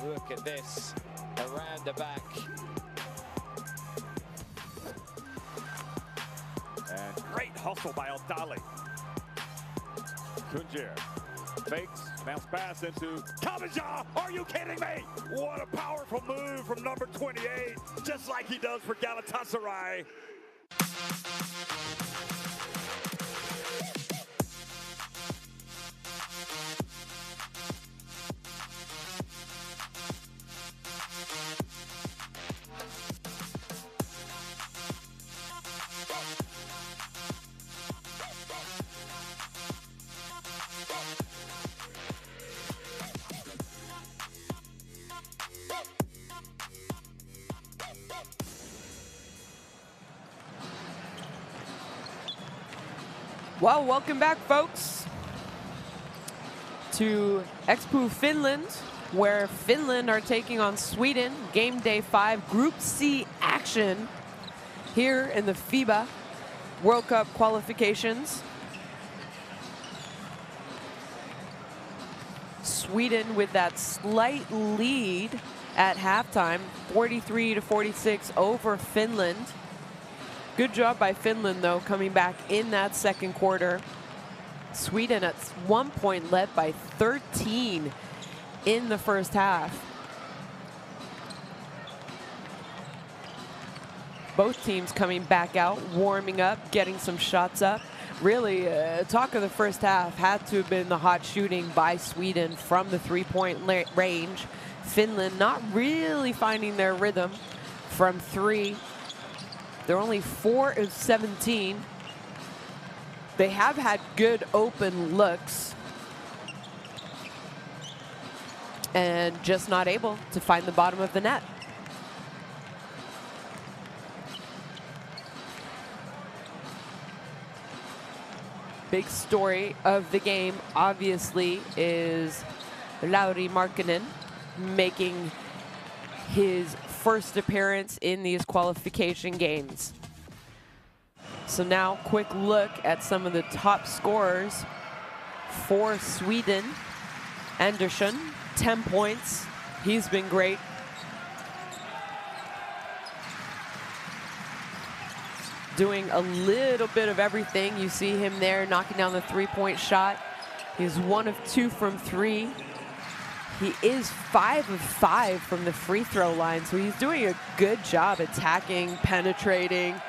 Look at this. Around the back. And great hustle by Aldali. Kunjer Fakes, bounce pass into Kamaja. Are you kidding me? What a powerful move from number 28, just like he does for Galatasaray. Well, welcome back, folks, to Espoo, Finland, where Finland are taking on Sweden. Game day 5, Group C action here in the FIBA World Cup qualifications. Sweden with that slight lead at halftime, 43-46 over Finland. Good job by Finland, though, coming back in that second quarter. Sweden at one point led by 13 in the first half. Both teams coming back out, warming up, getting some shots up. Really, talk of the first half had to have been the hot shooting by Sweden from the three-point range. Finland not really finding their rhythm from three. They're only 4 of 17. They have had good open looks and just not able to find the bottom of the net. Big story of the game, obviously, is Lauri Markkanen making his first appearance in these qualification games. So now, quick look at some of the top scorers for Sweden. Andersson, 10 points. He's been great. Doing a little bit of everything. You see him there knocking down the three-point shot. He's 1 of 2 from 3. He is 5 of 5 from the free throw line, so he's doing a good job attacking, penetrating.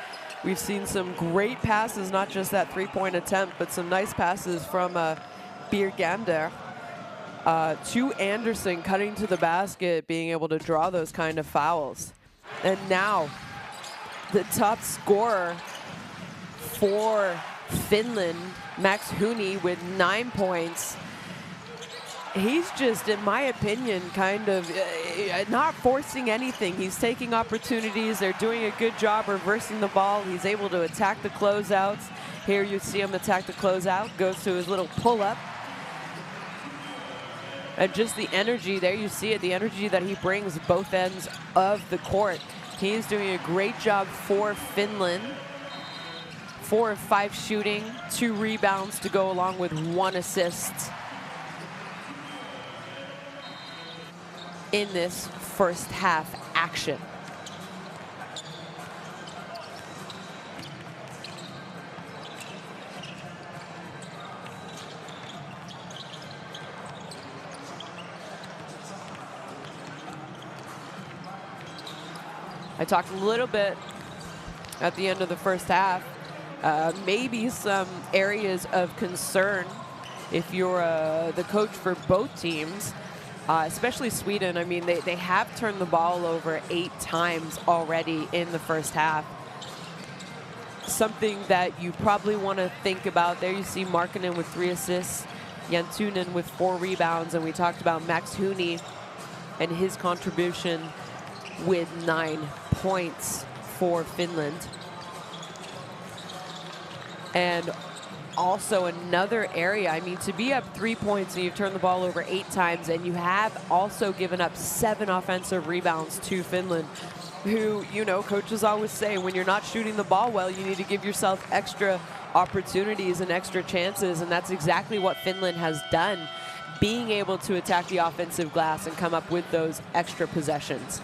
We've seen some great passes, not just that three-point attempt, but some nice passes from Birgander to Andersson, cutting to the basket, being able to draw those kind of fouls. And now, the top scorer for Finland, Max Huni, with 9 points. He's just, in my opinion, kind of not forcing anything. He's taking opportunities. They're doing a good job reversing the ball. He's able to attack the closeouts. Here you see him attack the closeout, goes to his little pull-up. And just the energy, there you see it, the energy that he brings both ends of the court. He's doing a great job for Finland. 4 of 5 shooting, 2 rebounds to go along with 1 assist in this first half action. I talked a little bit at the end of the first half, maybe some areas of concern if you're the coach for both teams. Especially Sweden. I mean, they have turned the ball over 8 times already in the first half. Something that you probably want to think about. There you see Markkanen with 3 assists, Jantunen with 4 rebounds, and we talked about Max Huni and his contribution with 9 points for Finland. And also another area, I mean, to be up 3 points and you've turned the ball over 8 times, and you have also given up 7 offensive rebounds to Finland, who, you know, coaches always say when you're not shooting the ball well, you need to give yourself extra opportunities and extra chances, and that's exactly what Finland has done, being able to attack the offensive glass and come up with those extra possessions.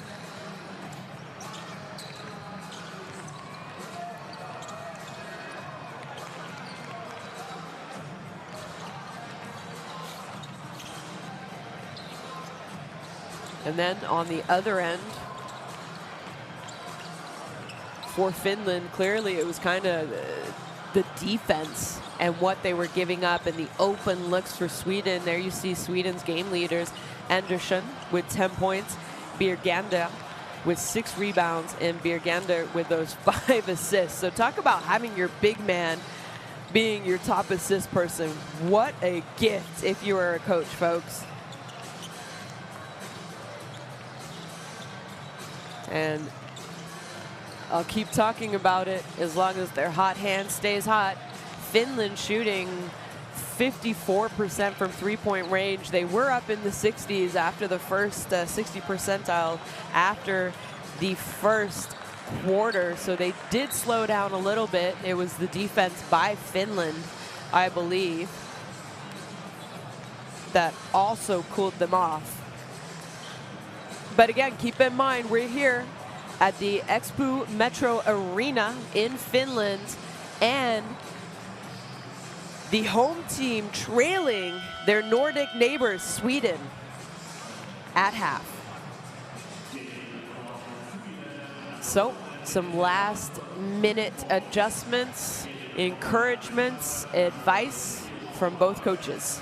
And then on the other end, for Finland, clearly it was kind of the defense and what they were giving up and the open looks for Sweden. There you see Sweden's game leaders, Andersson with 10 points, Birgander with 6 rebounds, and Birgander with those 5 assists. So talk about having your big man being your top assist person. What a gift if you are a coach, folks. And I'll keep talking about it as long as their hot hand stays hot. Finland shooting 54% from three-point range. They were up in the 60s after the first 60 percentile after the first quarter, so they did slow down a little bit. It was the defense by Finland, I believe, that also cooled them off. But again, keep in mind, we're here at the Espoo Metro Arena in Finland, and the home team trailing their Nordic neighbors, Sweden, at half. So, some last-minute adjustments, encouragements, advice from both coaches.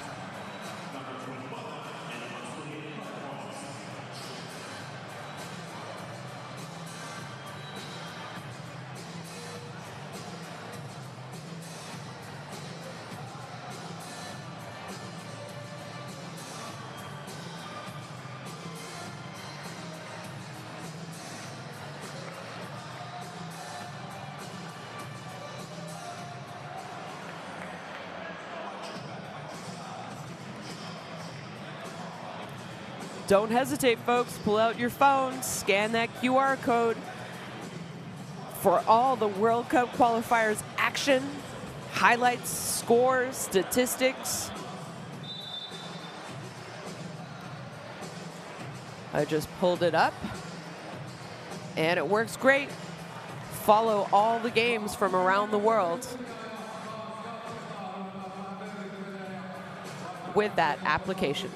Don't hesitate, folks. Pull out your phone, scan that QR code for all the World Cup qualifiers action, highlights, scores, statistics. I just pulled it up, and it works great. Follow all the games from around the world with that application.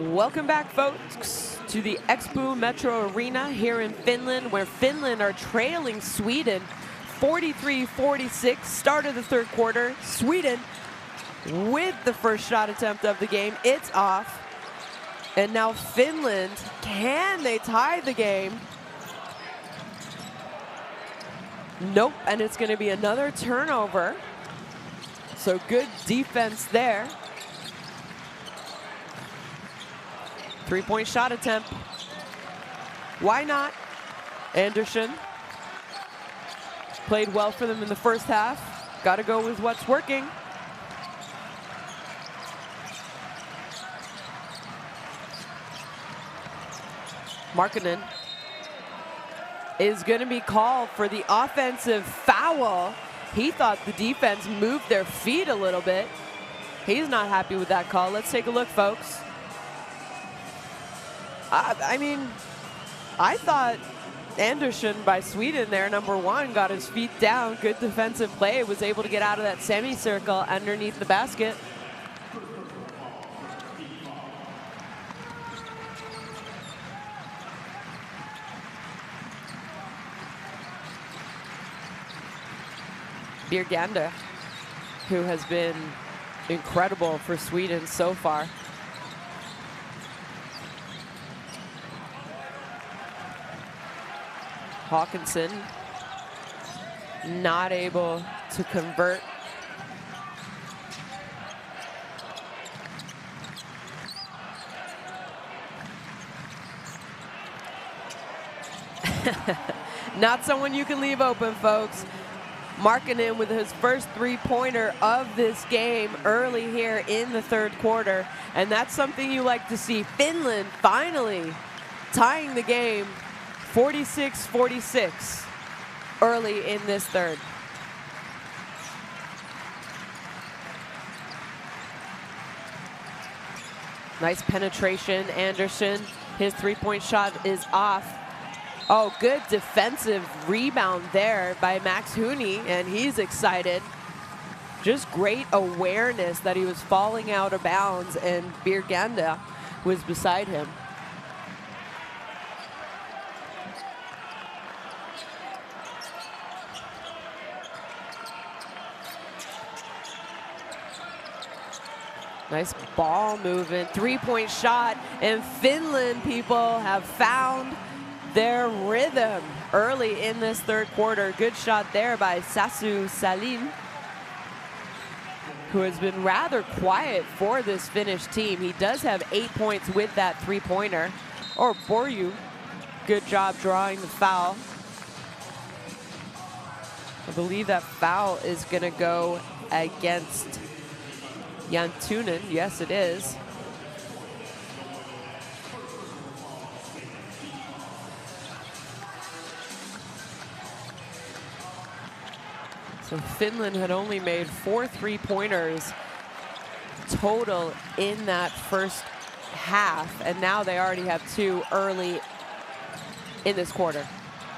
Welcome back, folks, to the Espoo Metro Arena here in Finland, where Finland are trailing Sweden 43-46, start of the third quarter. Sweden with the first shot attempt of the game. It's off. And now Finland, can they tie the game? Nope, and it's going to be another turnover. So good defense there. Three-point shot attempt. Why not? Andersson played well for them in the first half. Got to go with what's working. Markkanen is going to be called for the offensive foul. He thought the defense moved their feet a little bit. He's not happy with that call. Let's take a look, folks. I mean, I thought Andersson by Sweden there, number one, got his feet down. Good defensive play, was able to get out of that semicircle underneath the basket. Birgander, who has been incredible for Sweden so far. Håkansson not able to convert. Not someone you can leave open, folks. Markkanen with his first three-pointer of this game early here in the third quarter. And that's something you like to see. Finland finally tying the game 46-46 early in this third. Nice penetration, Anderson. His three-point shot is off. Oh, good defensive rebound there by Max Hooney, and he's excited. Just great awareness that he was falling out of bounds, and Birganda was beside him. Nice ball movement, three-point shot, and Finland, people, have found their rhythm early in this third quarter. Good shot there by Sasu Salin, who has been rather quiet for this Finnish team. He does have 8 points with that three-pointer. Or Borju, good job drawing the foul. I believe that foul is gonna go against Jantunen. Yes, it is. So Finland had only made 4 three-pointers total in that first half, and now they already have 2 early in this quarter.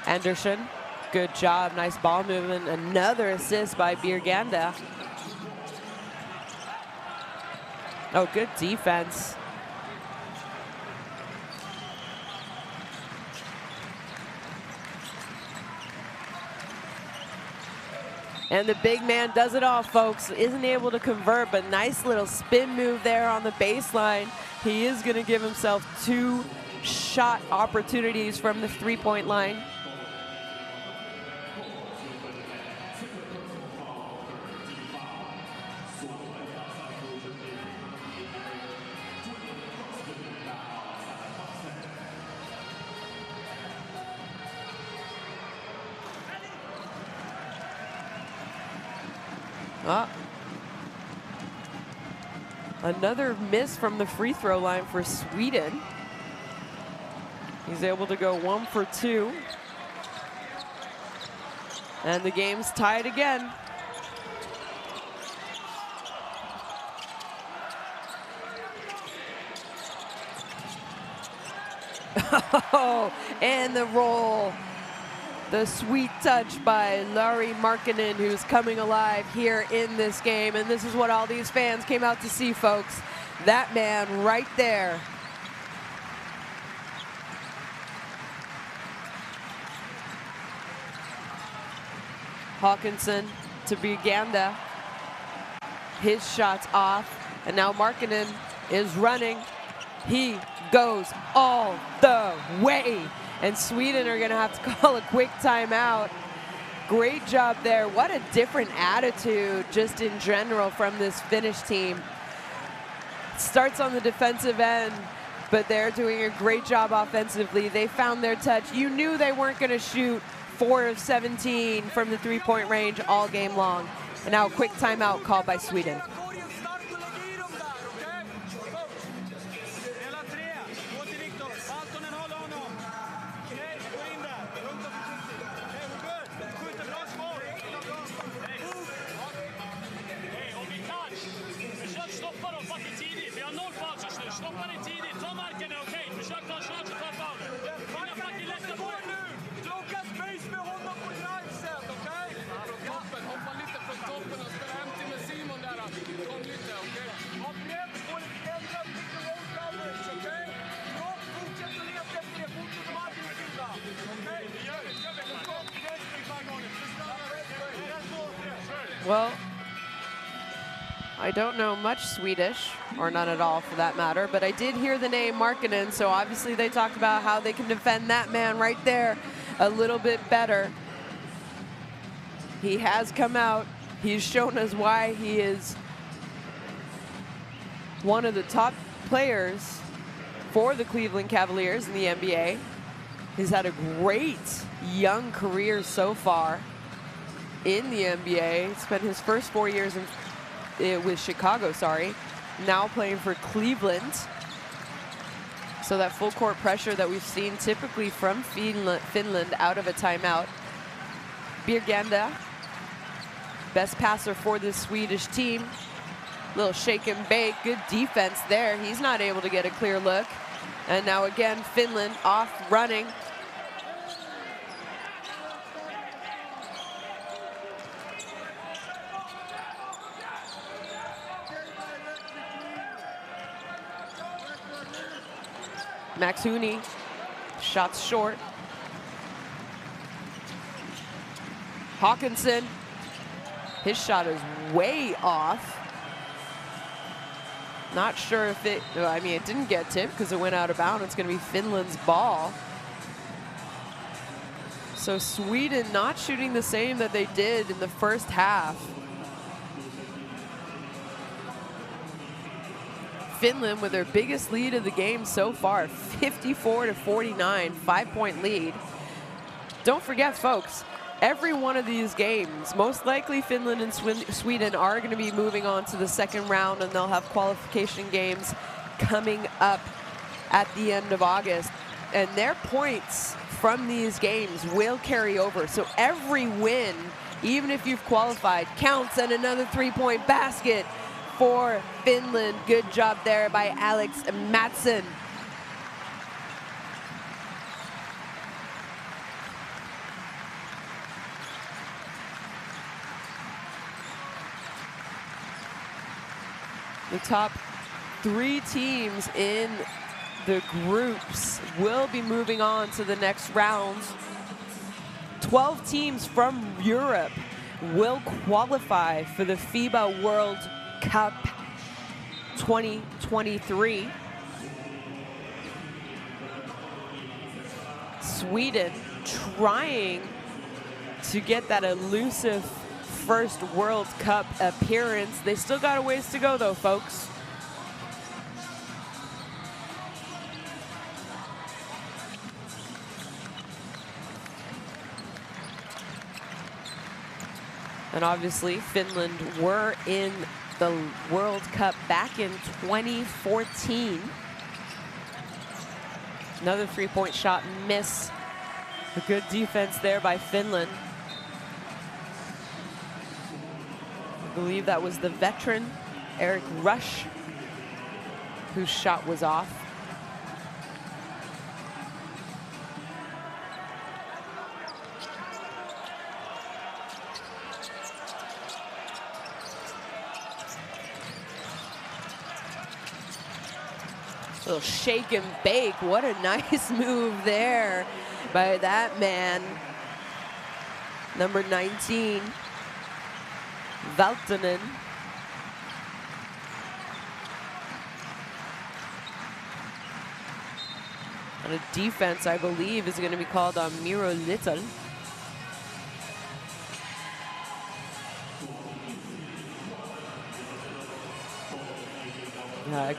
Anderson, good job, nice ball movement. Another assist by Birganda. Oh, good defense. And the big man does it all, folks. Isn't able to convert, but nice little spin move there on the baseline. He is going to give himself 2 shot opportunities from the three-point line. Another miss from the free throw line for Sweden. He's able to go 1 for 2. And the game's tied again. Oh, and the roll. The sweet touch by Lauri Markkanen, who's coming alive here in this game. And this is what all these fans came out to see, folks. That man right there. Hawkinson to Birganda. His shot's off. And now Markkanen is running. He goes all the way. And Sweden are going to have to call a quick timeout. Great job there. What a different attitude just in general from this Finnish team. Starts on the defensive end, but they're doing a great job offensively. They found their touch. You knew they weren't going to shoot 4 of 17 from the three-point range all game long. And now a quick timeout called by Sweden. Well, I don't know much Swedish, or none at all for that matter, but I did hear the name Markkanen, so obviously they talked about how they can defend that man right there a little bit better. He has come out. He's shown us why he is one of the top players for the Cleveland Cavaliers in the NBA. He's had a great young career so far. in the NBA. Spent his first 4 years with Chicago, now playing for Cleveland. So that full court pressure that we've seen typically from Finland out of a timeout. Birganda, best passer for this Swedish team. Little shake and bake, good defense there. He's not able to get a clear look. And now again, Finland off running. Max Hooney, shots short. Hawkinson, his shot is way off. Not sure if it, I mean, it didn't get tipped because it went out of bounds. It's going to be Finland's ball. So Sweden not shooting the same that they did in the first half. Finland with their biggest lead of the game so far, 54-49, 5-point lead. Don't forget, folks, every one of these games, most likely Finland and Sweden are going to be moving on to the second round, and they'll have qualification games coming up at the end of August. And their points from these games will carry over. So every win, even if you've qualified, counts, and another three-point basket for Finland. Good job there by Alex Mattsson. The top 3 teams in the groups will be moving on to the next rounds. 12 teams from Europe will qualify for the FIBA World Cup 2023. Sweden trying to get that elusive first World Cup appearance. They still got a ways to go though, folks. And obviously Finland were in the World Cup back in 2014. Another three-point shot miss. A good defense there by Finland. I believe that was the veteran, Eric Rush, whose shot was off. Little shake and bake. What a nice move there by that man. Number 19, Valtonen. And a defense, I believe, is going to be called on Miro Little.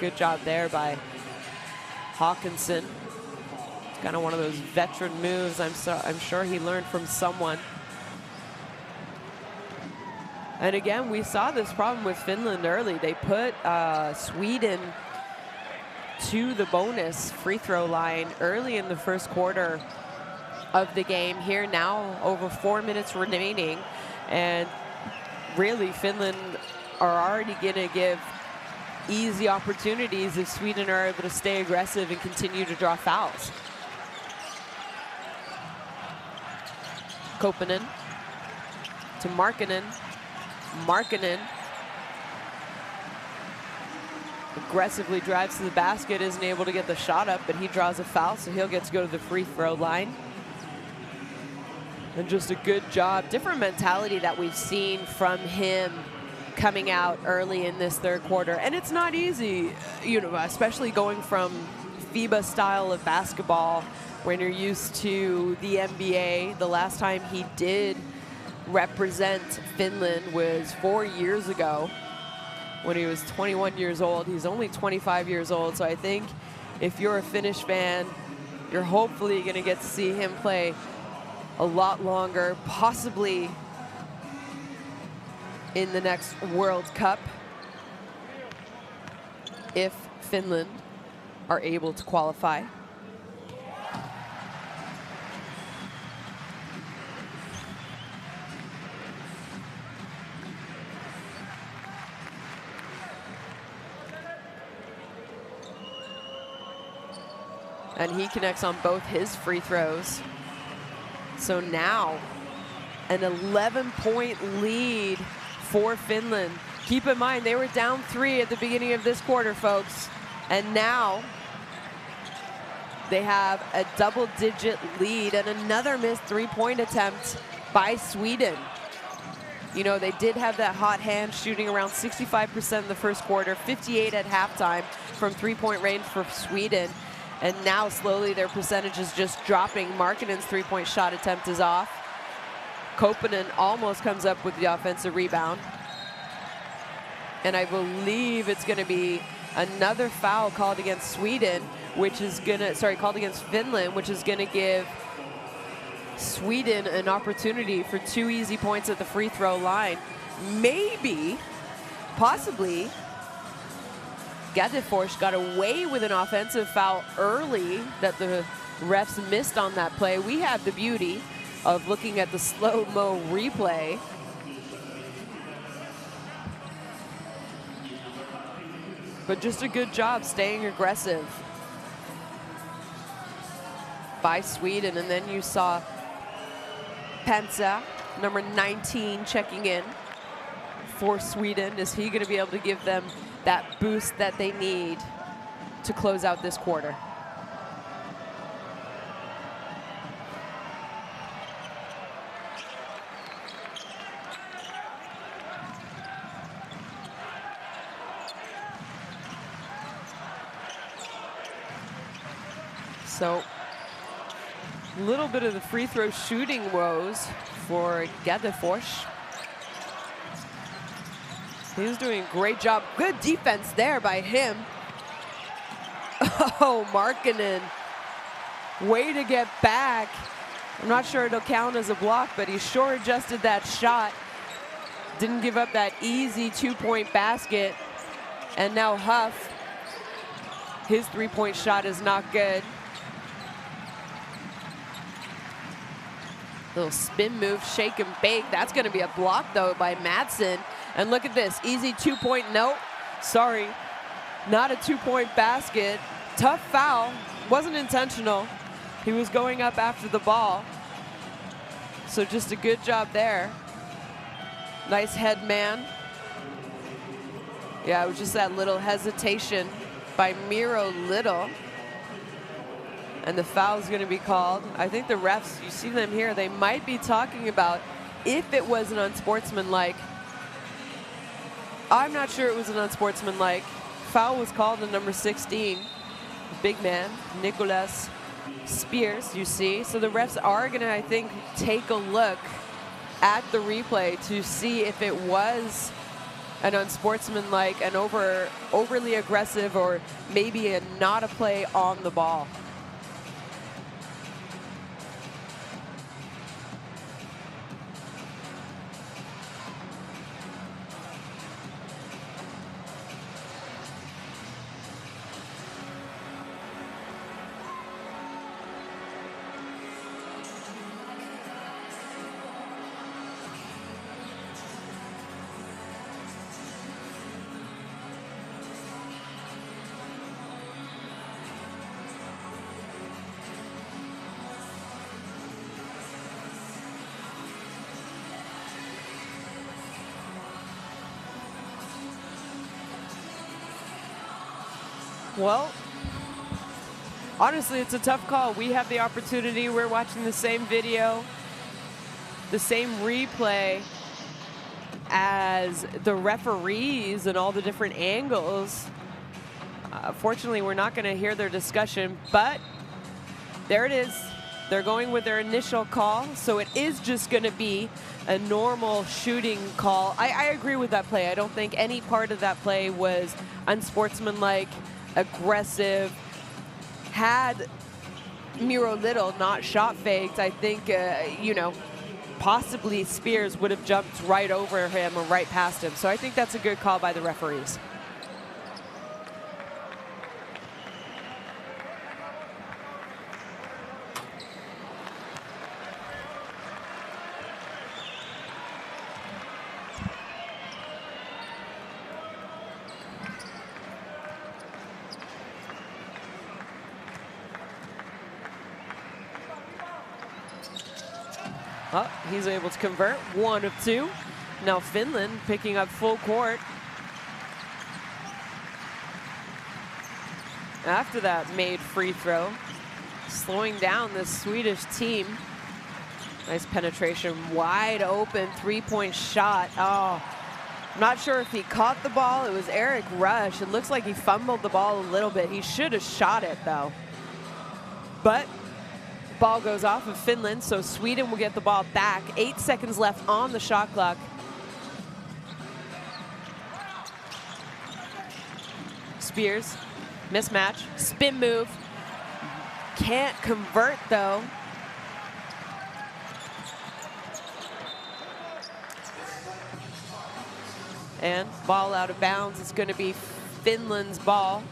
Good job there by Hawkinson. It's kind of one of those veteran moves. I'm sure he learned from someone. And again, we saw this problem with Finland early. They put Sweden to the bonus free throw line early in the first quarter of the game. Here now, over 4 minutes remaining. And really, Finland are already going to give easy opportunities if Sweden are able to stay aggressive and continue to draw fouls. Koponen to Markkanen. Markkanen aggressively drives to the basket, isn't able to get the shot up, but he draws a foul, so he'll get to go to the free throw line. And just a good job. Different mentality that we've seen from him coming out early in this third quarter. And it's not easy, you know, especially going from FIBA style of basketball when you're used to the NBA. The last time he did represent Finland was 4 years ago when he was 21 years old. He's only 25 years old. So I think if you're a Finnish fan, you're hopefully going to get to see him play a lot longer, possibly in the next World Cup if Finland are able to qualify. And he connects on both his free throws. So now an 11-point lead for Finland. Keep in mind, they were down 3 at the beginning of this quarter, folks. And now they have a double-digit lead and another missed 3-point attempt by Sweden. You know, they did have that hot hand, shooting around 65% in the first quarter, 58 at halftime from 3-point range for Sweden. And now slowly their percentage is just dropping. Markkanen's 3-point shot attempt is off. Koponen almost comes up with the offensive rebound. And I believe it's going to be another foul called against Sweden, which is going to, called against Finland, which is going to give Sweden an opportunity for 2 easy points at the free throw line. Maybe, possibly, Gaddefors got away with an offensive foul early that the refs missed on that play. We have the beauty of looking at the slow-mo replay. But just a good job staying aggressive by Sweden. And then you saw Pensa, number 19, checking in for Sweden. Is he going to be able to give them that boost that they need to close out this quarter? So a little bit of the free throw shooting woes for Gaddefors. He was doing a great job. Good defense there by him. Oh, Markkanen, way to get back. I'm not sure it'll count as a block, but he sure adjusted that shot. Didn't give up that easy 2-point basket. And now Huff, his 3-point shot is not good. Little spin move, shake and bake. That's going to be a block, though, by Madsen. And look at this, easy 2-point, nope, sorry, not a 2-point basket. Tough foul, wasn't intentional. He was going up after the ball. So just a good job there. Nice head man. Yeah, it was just that little hesitation by Miro Little. And the foul's going to be called. I think the refs, you see them here, they might be talking about if it was an unsportsmanlike. I'm not sure it was an unsportsmanlike. Foul was called on number 16, big man, Nicholas Spears, you see. So the refs are going to, I think, take a look at the replay to see if it was an unsportsmanlike, an overly aggressive, or maybe not a play on the ball. Well, honestly, it's a tough call. We have the opportunity. We're watching the same video, the same replay as the referees and all the different angles. Fortunately, we're not going to hear their discussion, but there it is. They're going with their initial call, so it is just going to be a normal shooting call. I agree with that play. I don't think any part of that play was unsportsmanlike, aggressive. Had Miro Little not shot faked, I think, you know, possibly Spears would have jumped right over him or right past him. So I think that's a good call by the referees. Oh, he's able to convert, 1 of 2. Now Finland picking up full court. After that made free throw, slowing down this Swedish team. Nice penetration, wide open, 3-point shot. Oh, I'm not sure if he caught the ball. It was Eric Rush. It looks like he fumbled the ball a little bit. He should have shot it though. But ball goes off of Finland, so Sweden will get the ball back. 8 seconds left on the shot clock. Spears, mismatch, spin move. Can't convert though. And ball out of bounds. It's going to be Finland's ball.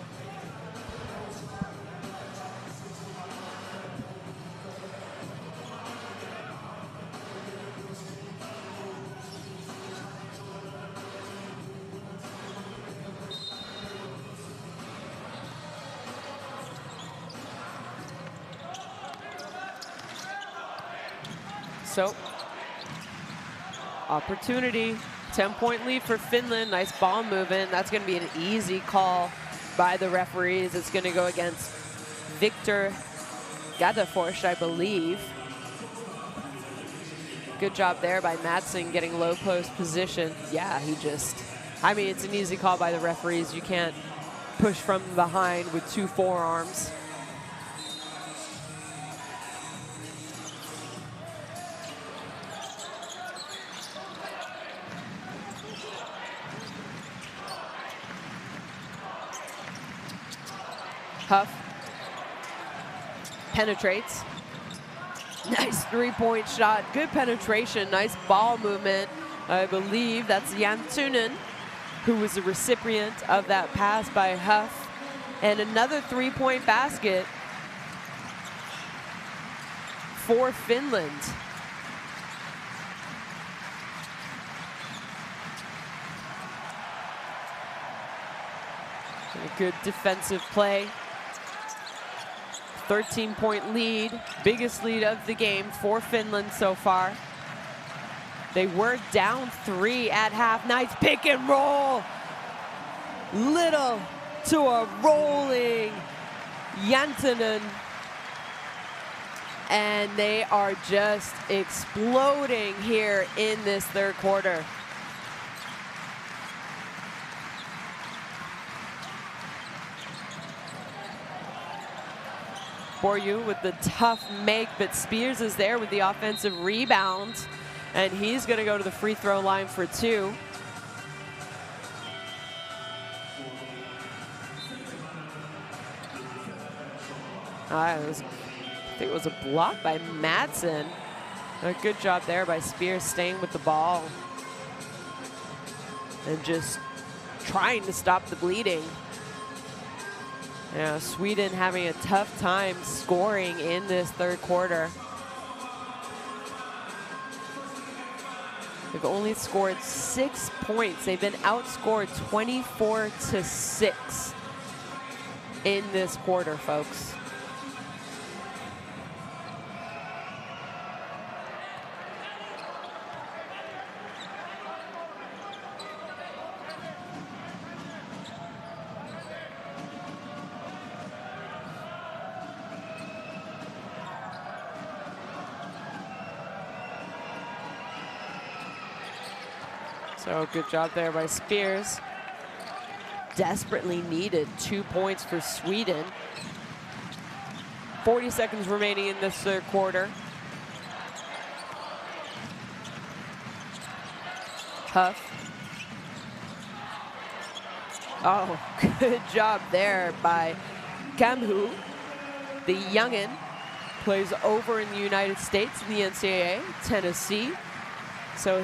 So, opportunity, 10-point lead for Finland. Nice ball movement. That's going to be an easy call by the referees. It's going to go against Victor Gadefors, I believe. Good job there by Madsen getting low post position. Yeah, I mean, it's an easy call by the referees. You can't push from behind with 2 forearms. Huff penetrates. Nice 3-point shot. Good penetration. Nice ball movement. I believe that's Jantunen, who was the recipient of that pass by Huff. And another 3-point basket for Finland. A good defensive play. 13-point lead, biggest lead of the game for Finland so far. They were down 3 at half. Nice pick and roll. Little to a rolling Jantunen. And they are just exploding here in this third quarter. For you with the tough make, but Spears is there with the offensive rebound, and he's going to go to the free throw line for 2. I think it was a block by Madsen. A good job there by Spears staying with the ball and just trying to stop the bleeding. Yeah, Sweden having a tough time scoring in this third quarter. They've only scored 6 points. They've been outscored 24-6 in this quarter, folks. So good job there by Spears. Desperately needed 2 points for Sweden. 40 seconds remaining in this third quarter. Huff. Oh, good job there by Kamhu, the youngin, plays over in the United States in the NCAA, Tennessee. So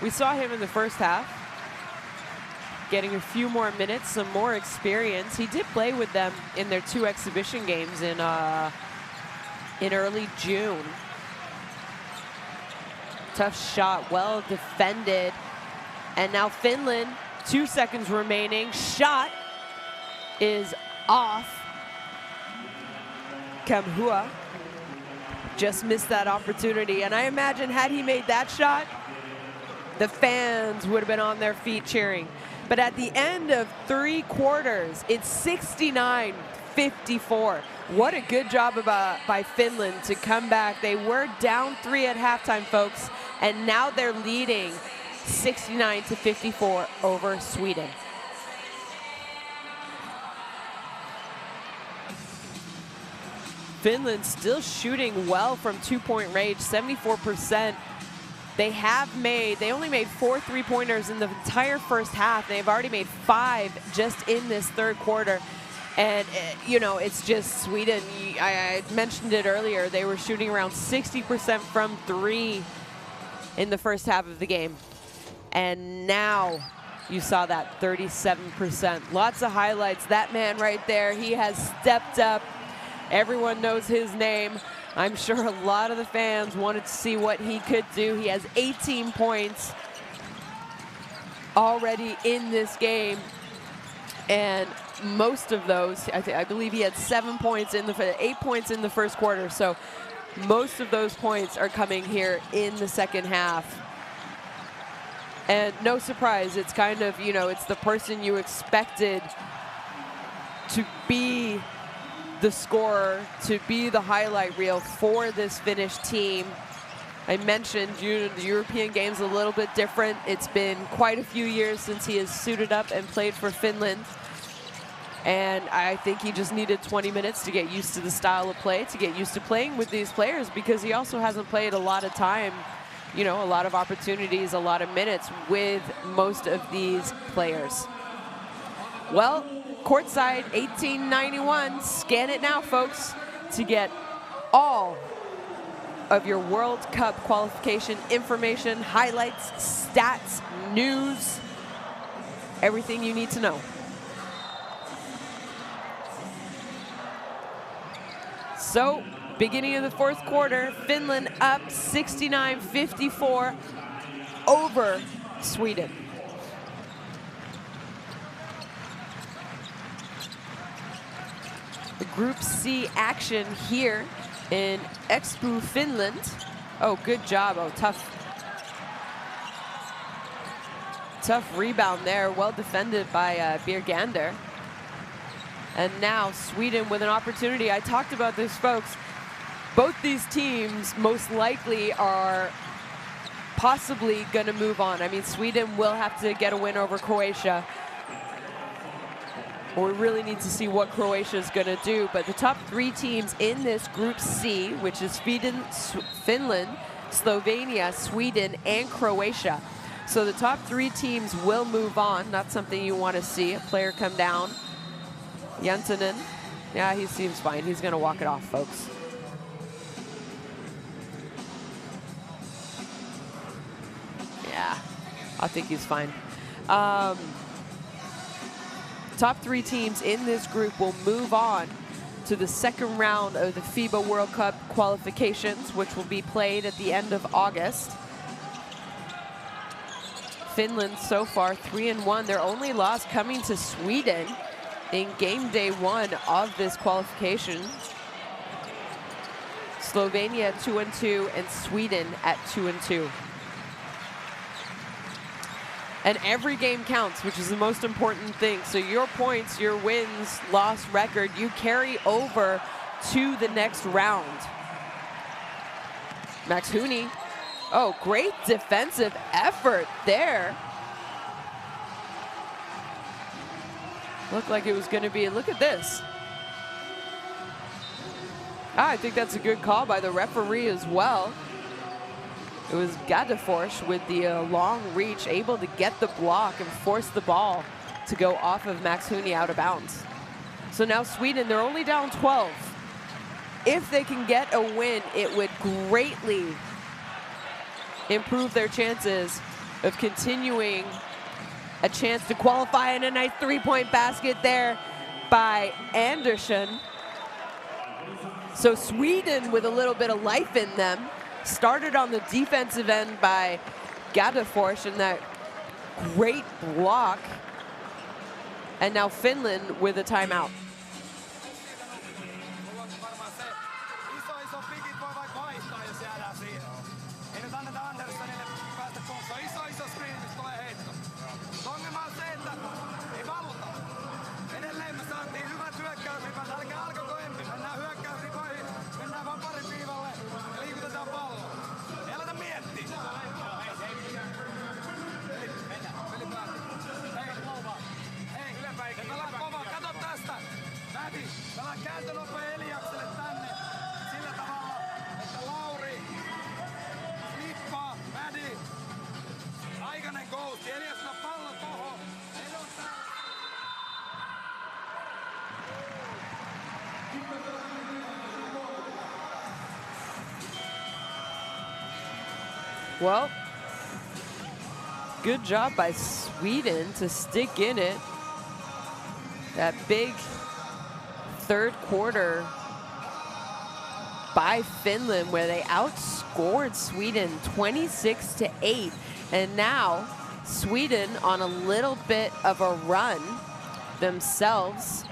we saw him in the first half, getting a few more minutes, some more experience. He did play with them in their 2 exhibition games in early June. Tough shot, well defended. And now Finland, 2 seconds remaining. Shot is off. Kamhua just missed that opportunity. And I imagine had he made that shot, the fans would have been on their feet cheering. But at the end of 3 quarters, it's 69-54. What a good job by Finland to come back. They were down 3 at halftime, folks, and now they're leading 69-54 over Sweden. Finland still shooting well from 2-point range, 74%. They only made 4 3-pointers in the entire first half. They've already made 5 just in this third quarter. And, you know, it's just Sweden. I mentioned it earlier. They were shooting around 60% from 3 in the first half of the game. And now you saw that 37%. Lots of highlights. That man right there, he has stepped up. Everyone knows his name. I'm sure a lot of the fans wanted to see what he could do. He has 18 points already in this game. And most of those, I believe he had 8 points in the first quarter. So most of those points are coming here in the second half. And no surprise, it's kind of, you know, it's the person you expected to be the scorer, to be the highlight reel for this Finnish team. I mentioned the European game's a little bit different. It's been quite a few years since he has suited up and played for Finland. And I think he just needed 20 minutes to get used to the style of play, to get used to playing with these players, because he also hasn't played a lot of time, you know, a lot of opportunities, a lot of minutes with most of these players. Well, courtside 1891, scan it now, folks, to get all of your World Cup qualification information, highlights, stats, news, everything you need to know. So, beginning of the fourth quarter, Finland up 69-54 over Sweden. The Group C action here in Espoo, Finland. Oh, good job. Oh, tough rebound there. Well defended by Birgander. And now Sweden with an opportunity. I talked about this, folks. Both these teams most likely are possibly going to move on. I mean, Sweden will have to get a win over Croatia. We really need to see what Croatia is going to do. But the top 3 teams in this Group C, which is Finland, Slovenia, Sweden, and Croatia. So the top 3 teams will move on. Not something you want to see. A player come down. Jantunen, yeah, he seems fine. He's going to walk it off, folks. Yeah, I think he's fine. Top 3 teams in this group will move on to the second round of the FIBA World Cup qualifications, which will be played at the end of August. Finland so far 3-1. Their only loss coming to Sweden in game day 1 of this qualification. Slovenia 2-2 and Sweden at 2-2. And every game counts, which is the most important thing. So your points, your wins, loss record, you carry over to the next round. Max Hooney. Oh, great defensive effort there. Looked like it was going to be, look at this. I think that's a good call by the referee as well. It was Gadefors with the long reach, able to get the block and force the ball to go off of Max Hooney out of bounds. So now Sweden, they're only down 12. if they can get a win, it would greatly improve their chances of continuing a chance to qualify. And a nice three-point basket there by Andersson. So Sweden with a little bit of life in them. Started on the defensive end by Gadefors and that great block. And now Finland with a timeout. Well, good job by Sweden to stick in it. That big third quarter by Finland where they outscored Sweden 26-8. And now Sweden on a little bit of a run themselves,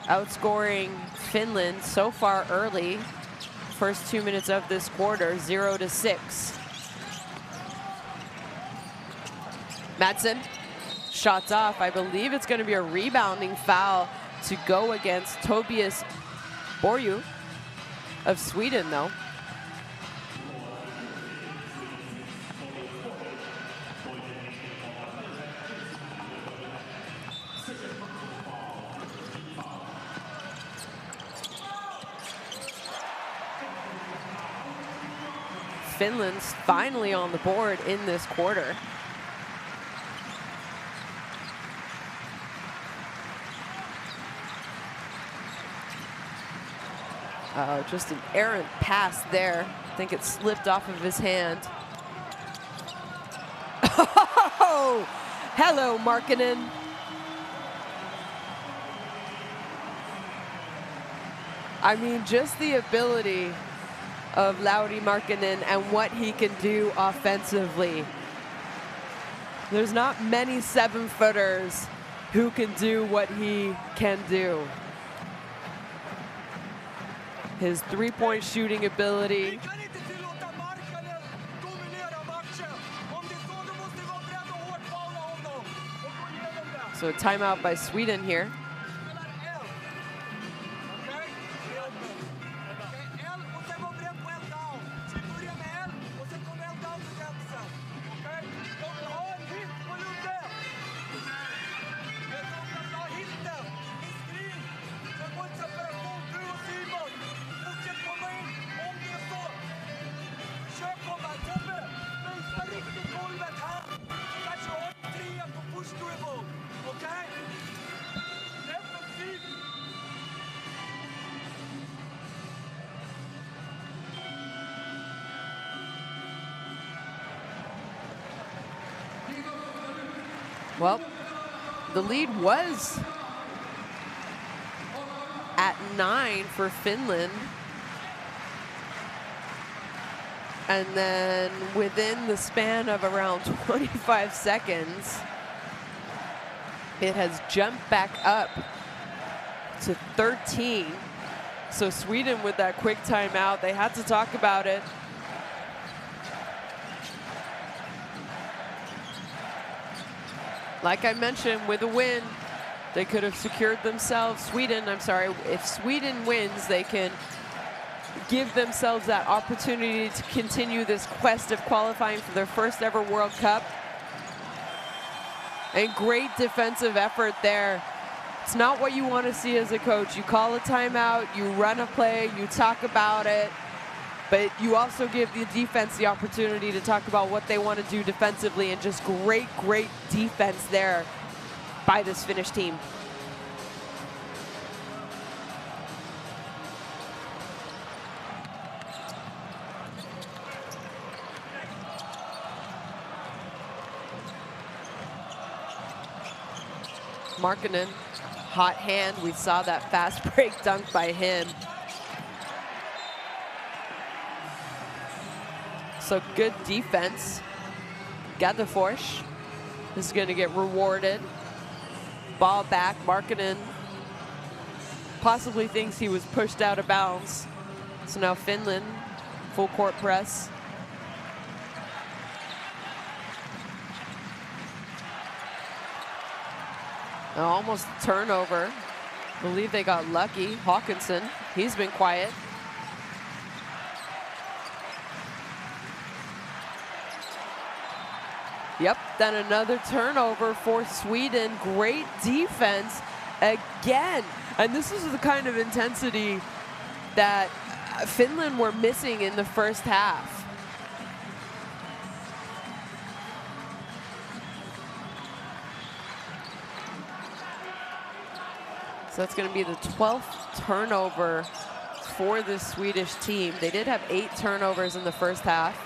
outscoring Finland so far early. First 2 minutes of this quarter, 0-6. Madsen, shots off. I believe it's going to be a rebounding foul to go against Tobias Borju of Sweden, though. Finland's finally on the board in this quarter. Just an errant pass there. I think it slipped off of his hand. Oh, hello, Markkanen. I mean, just the ability of Lauri Markkanen and what he can do offensively. There's not many 7-footers who can do what he can do. His three-point shooting ability. So a timeout by Sweden here. Well, the lead was at 9 for Finland. And then within the span of around 25 seconds, it has jumped back up to 13. So Sweden with that quick timeout, they had to talk about it. Like I mentioned, with a win, they could have secured themselves, if Sweden wins, they can give themselves that opportunity to continue this quest of qualifying for their first ever World Cup. And great defensive effort there. It's not what you want to see as a coach. You call a timeout, you run a play, you talk about it, but you also give the defense the opportunity to talk about what they want to do defensively, and just great, great defense there by this Finnish team. Markkanen, hot hand. We saw that fast break dunk by him. So good defense. Gadeforsch is going to get rewarded. Ball back. Markkanen possibly thinks he was pushed out of bounds. So now Finland, full court press. Almost turnover. I believe they got lucky. Hawkinson, he's been quiet. Yep, then another turnover for Sweden. Great defense again. And this is the kind of intensity that Finland were missing in the first half. So that's going to be the 12th turnover for the Swedish team. They did have 8 turnovers in the first half.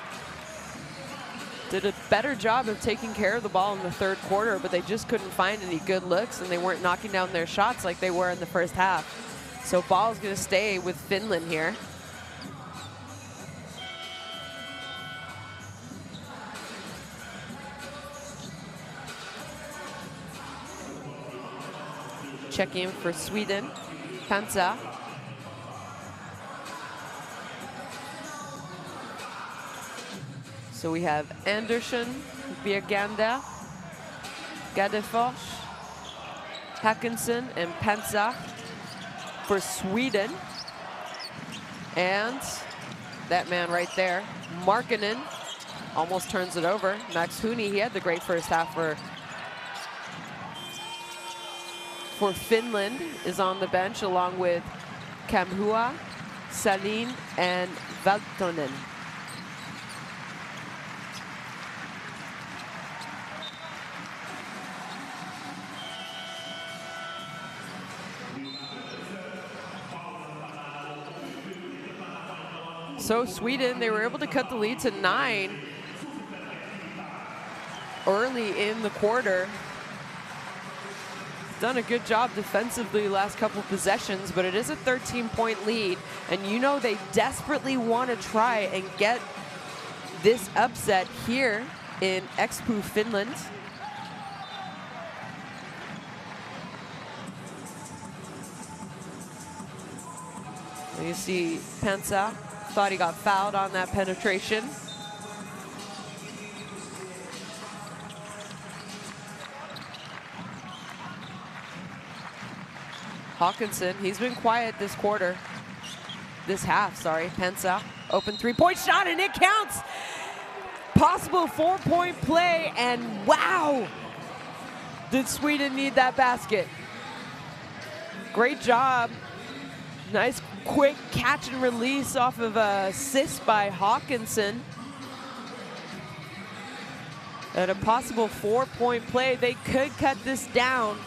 Did a better job of taking care of the ball in the third quarter, but they just couldn't find any good looks, and they weren't knocking down their shots like they were in the first half. So ball's going to stay with Finland here. Check in for Sweden, Panza. So we have Andersson, Bjerganda, Gadeforsch, Hackinson, and Panza for Sweden. And that man right there, Markkanen, almost turns it over. Max Huni, he had the great first half for Finland, is on the bench along with Kamhua, Salin, and Valtonen. So Sweden, they were able to cut the lead to 9 early in the quarter. Done a good job defensively last couple of possessions, but it is a 13-point lead, and you know they desperately want to try and get this upset here in Espoo, Finland. You see Panza thought he got fouled on that penetration. Hawkinson, he's been quiet this quarter. This half, sorry. Panza, open three-point shot, and it counts. Possible 4-point play, and wow, did Sweden need that basket. Great job. Nice quick catch and release off of a assist by Hawkinson. At a possible 4-point play, they could cut this down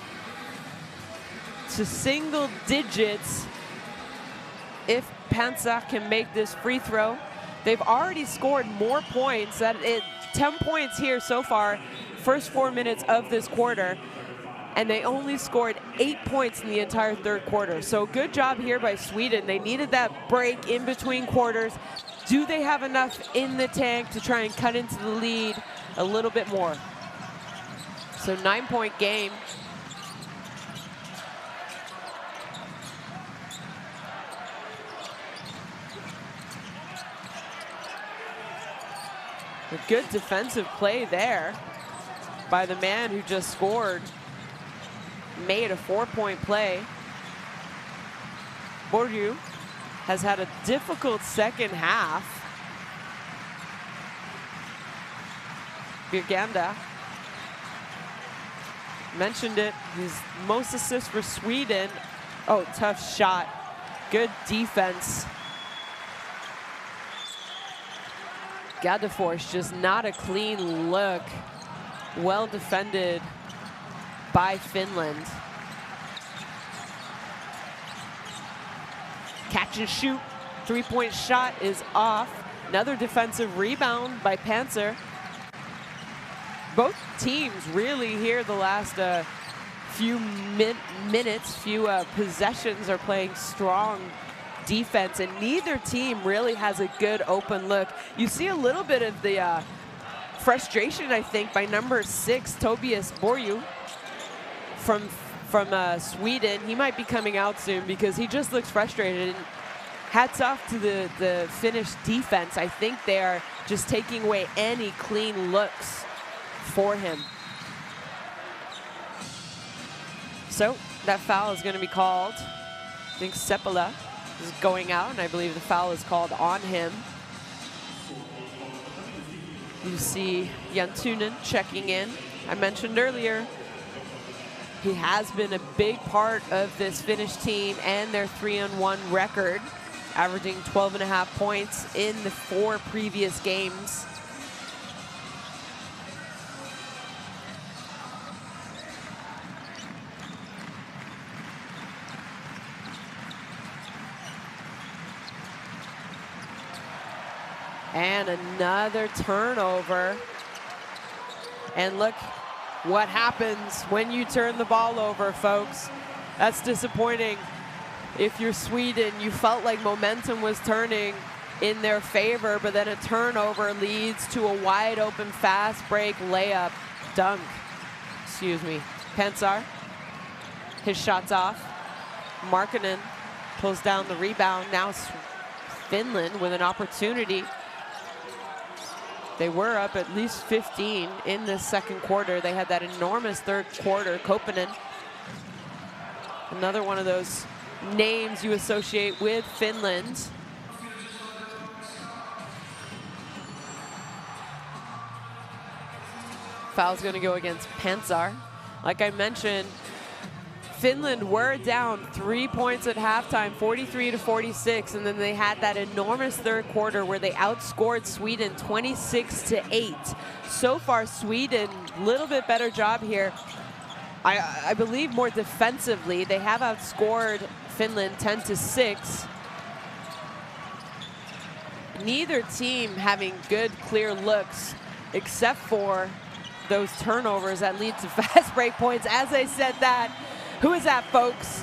to single digits if Panza can make this free throw. They've already scored more points. 10 points here so far, first 4 minutes of this quarter. And they only scored 8 points in the entire third quarter. So good job here by Sweden. They needed that break in between quarters. Do they have enough in the tank to try and cut into the lead a little bit more? So 9-point game. A good defensive play there by the man who just scored. Made a 4-point play. Borju has had a difficult second half. Bjerganda mentioned it. His most assists for Sweden. Oh, tough shot. Good defense. Gadeforsch, just not a clean look. Well defended by Finland. Catch and shoot, 3-point shot is off. Another defensive rebound by Panzer. Both teams really here the last few minutes, few possessions are playing strong defense, and neither team really has a good open look. You see a little bit of the frustration, I think, by number 6, Tobias Borju from Sweden. He might be coming out soon because he just looks frustrated. And hats off to the Finnish defense. I think they are just taking away any clean looks for him. So that foul is going to be called. I think Seppälä is going out, and I believe the foul is called on him. You see Jantunen checking in. I mentioned earlier, he has been a big part of this Finnish team and their 3-1 record, averaging 12.5 points in the 4 previous games. And another turnover. And look what happens when you turn the ball over, folks. That's disappointing. If you're Sweden, you felt like momentum was turning in their favor, but then a turnover leads to a wide open fast break layup dunk. Excuse me. Pensar, his shot's off. Markkanen pulls down the rebound. Now Finland with an opportunity. They were up at least 15 in this second quarter. They had that enormous third quarter. Koppanen, another one of those names you associate with Finland. Foul's going to go against Pensar. Like I mentioned, Finland were down 3 points at halftime, 43-46, and then they had that enormous third quarter where they outscored Sweden 26-8. So far, Sweden, a little bit better job here. I believe more defensively. They have outscored Finland 10-6. Neither team having good, clear looks, except for those turnovers that lead to fast break points. As I said that, who is that, folks?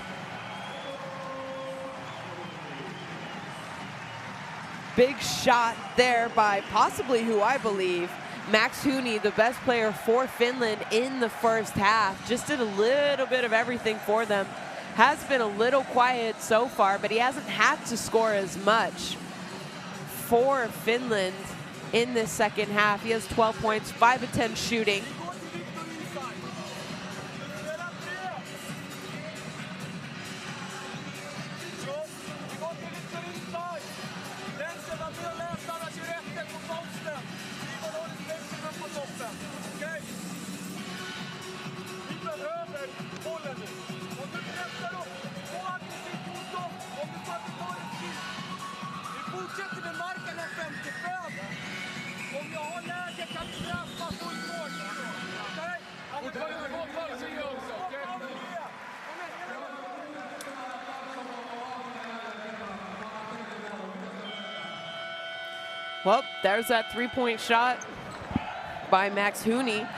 Big shot there by possibly who I believe, Max Huni, the best player for Finland in the first half. Just did a little bit of everything for them. Has been a little quiet so far, but he hasn't had to score as much for Finland in this second half. He has 12 points, 5 of 10 shooting. Well, there's that three-point shot by Max Huni.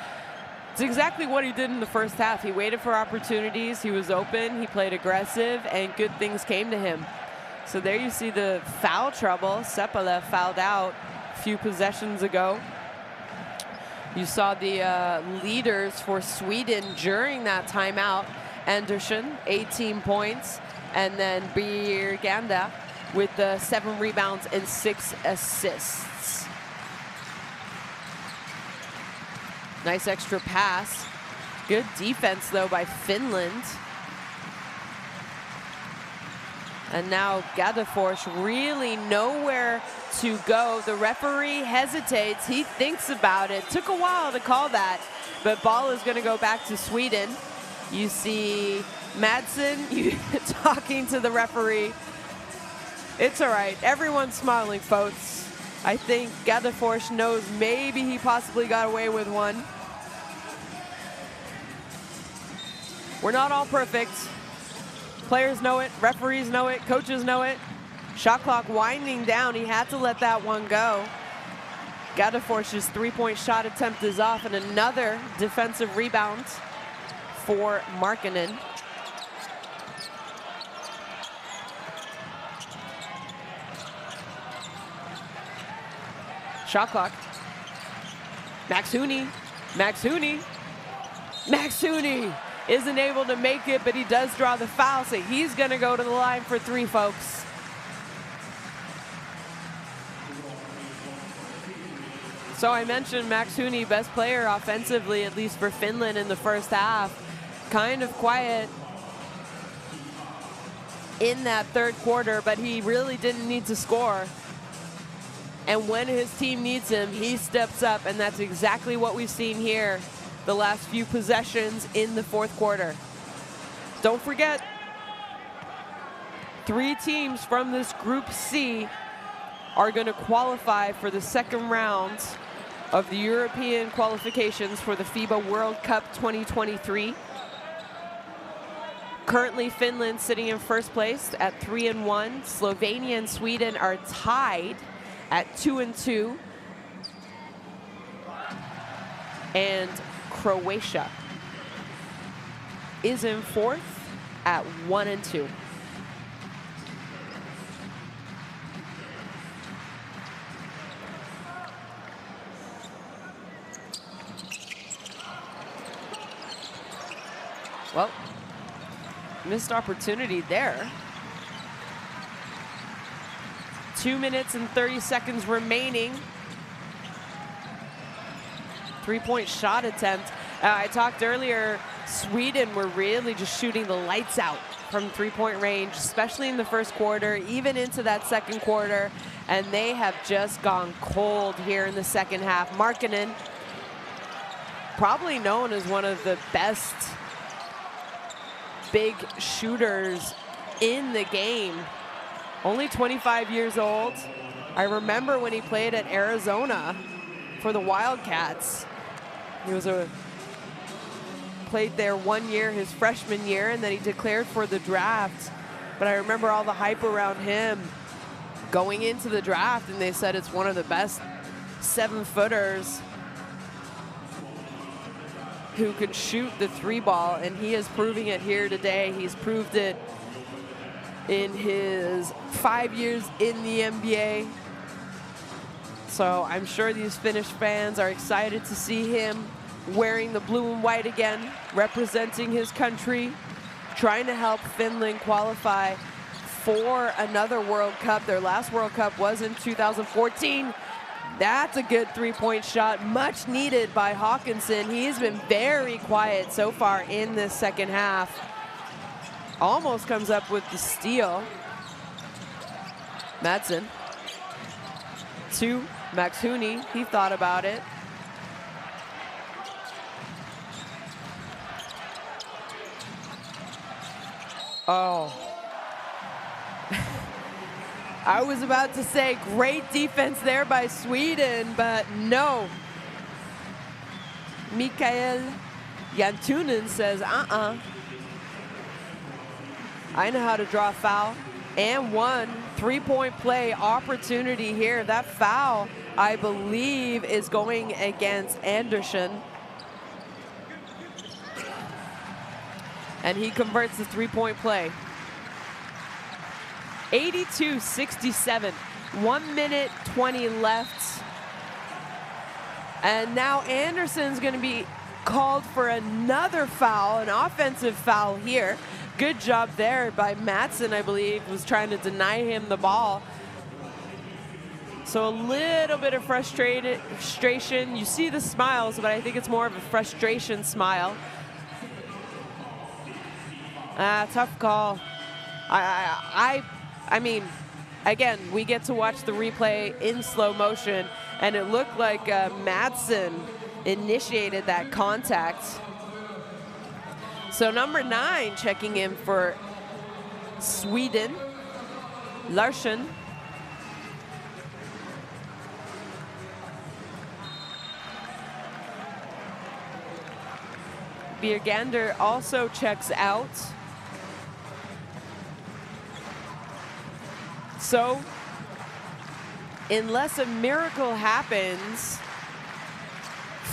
It's exactly what he did in the first half. He waited for opportunities, he was open, he played aggressive, and good things came to him. So there you see the foul trouble. Seppälä fouled out a few possessions ago. You saw the leaders for Sweden during that timeout. Andersson, 18 points, and then Birganda with 7 rebounds and 6 assists. Nice extra pass. Good defense, though, by Finland. And now Gadefors really nowhere to go. The referee hesitates. He thinks about it. Took a while to call that, but ball is going to go back to Sweden. You see Madsen talking to the referee. It's all right. Everyone's smiling, folks. I think Gadefors knows maybe he possibly got away with one. We're not all perfect. Players know it, referees know it, coaches know it. Shot clock winding down. He had to let that one go. Gadefors's three-point shot attempt is off, and another defensive rebound for Markkanen. Shot clock. Max Hooney. Max Hooney. Max Hooney isn't able to make it, but he does draw the foul, so he's going to go to the line for three, folks. So I mentioned Max Hooney, best player offensively, at least for Finland in the first half. Kind of quiet in that third quarter, but he really didn't need to score. And when his team needs him, he steps up, and that's exactly what we've seen here the last few possessions in the fourth quarter. Don't forget, 3 teams from this Group C are going to qualify for the second round of the European qualifications for the FIBA World Cup 2023. Currently, Finland sitting in first place at 3-1. Slovenia and Sweden are tied at 2-2. And Croatia is in fourth at 1-2. Well, missed opportunity there. 2 minutes and 30 seconds remaining. 3-point shot attempt. I talked earlier, Sweden were really just shooting the lights out from 3-point range, especially in the first quarter, even into that second quarter, and they have just gone cold here in the second half. Markkanen, probably known as one of the best big shooters in the game. Only 25 years old. I remember when he played at Arizona for the Wildcats. He was played there 1 year, his freshman year, and then he declared for the draft. But I remember all the hype around him going into the draft, and they said it's one of the best 7-footers who could shoot the 3-ball, and he is proving it here today. He's proved it in his 5 years in the NBA. So I'm sure these Finnish fans are excited to see him wearing the blue and white again, representing his country, trying to help Finland qualify for another World Cup. Their last World Cup was in 2014. That's a good 3-point shot, much needed by Hawkinson. He's been very quiet so far in this second half. Almost comes up with the steal. Madsen to Max Hooney. He thought about it. Oh. I was about to say great defense there by Sweden, but no. Mikael Jantunen says, I know how to draw a foul. And 1 3-point play opportunity here. That foul, I believe, is going against Anderson. And he converts the 3-point play. 82-67, 1 minute 20 left. And now Anderson's gonna be called for another foul, an offensive foul here. Good job there by Madsen, I believe, was trying to deny him the ball. So a little bit of frustration. You see the smiles, but I think it's more of a frustration smile. Tough call. I mean, again, we get to watch the replay in slow motion, and it looked like Madsen initiated that contact. So number 9 checking in for Sweden, Larsson. Bjergander also checks out. So, unless a miracle happens,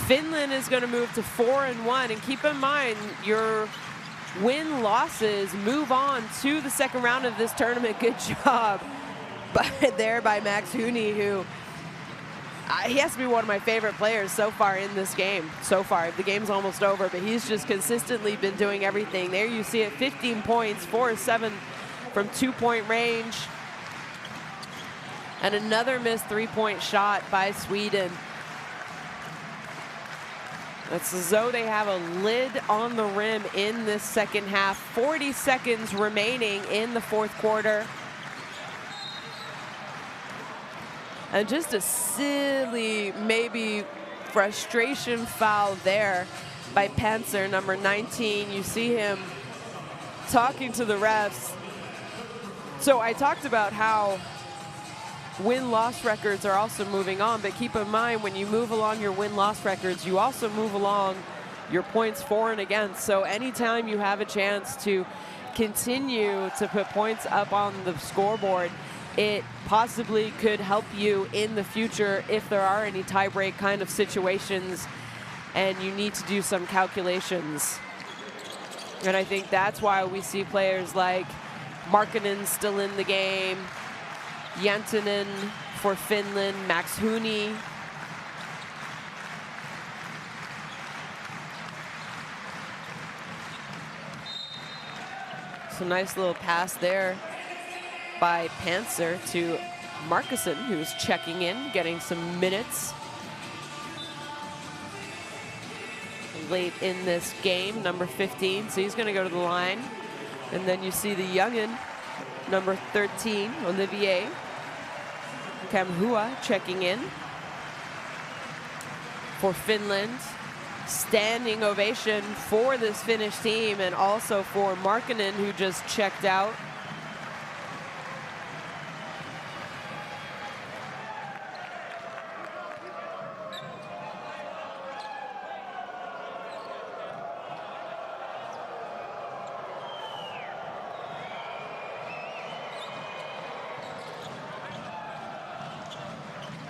Finland is going to move to 4-1, and keep in mind your win-losses move on to the second round of this tournament. Good job by Max Hooney, who he has to be one of my favorite players so far in this game. So far, the game's almost over, but he's just consistently been doing everything. There you see it, 15 points, 4-7 from 2-point range. And another missed 3-point shot by Sweden. It's as though they have a lid on the rim in this second half. 40 seconds remaining in the fourth quarter. And just a silly, maybe frustration foul there by Panzer, number 19. You see him talking to the refs. So I talked about how win-loss records are also moving on, but keep in mind when you move along your win-loss records, you also move along your points for and against. So anytime you have a chance to continue to put points up on the scoreboard, it possibly could help you in the future if there are any tie-break kind of situations and you need to do some calculations. And I think that's why we see players like Markkanen still in the game, Jantunen for Finland, Max Hooney. So nice little pass there by Panzer to Markkanen, who's checking in, getting some minutes late in this game, number 15. So he's going to go to the line. And then you see the youngin, number 13, Olivier Kamhua, checking in for Finland. Standing ovation for this Finnish team, and also for Markkanen, who just checked out.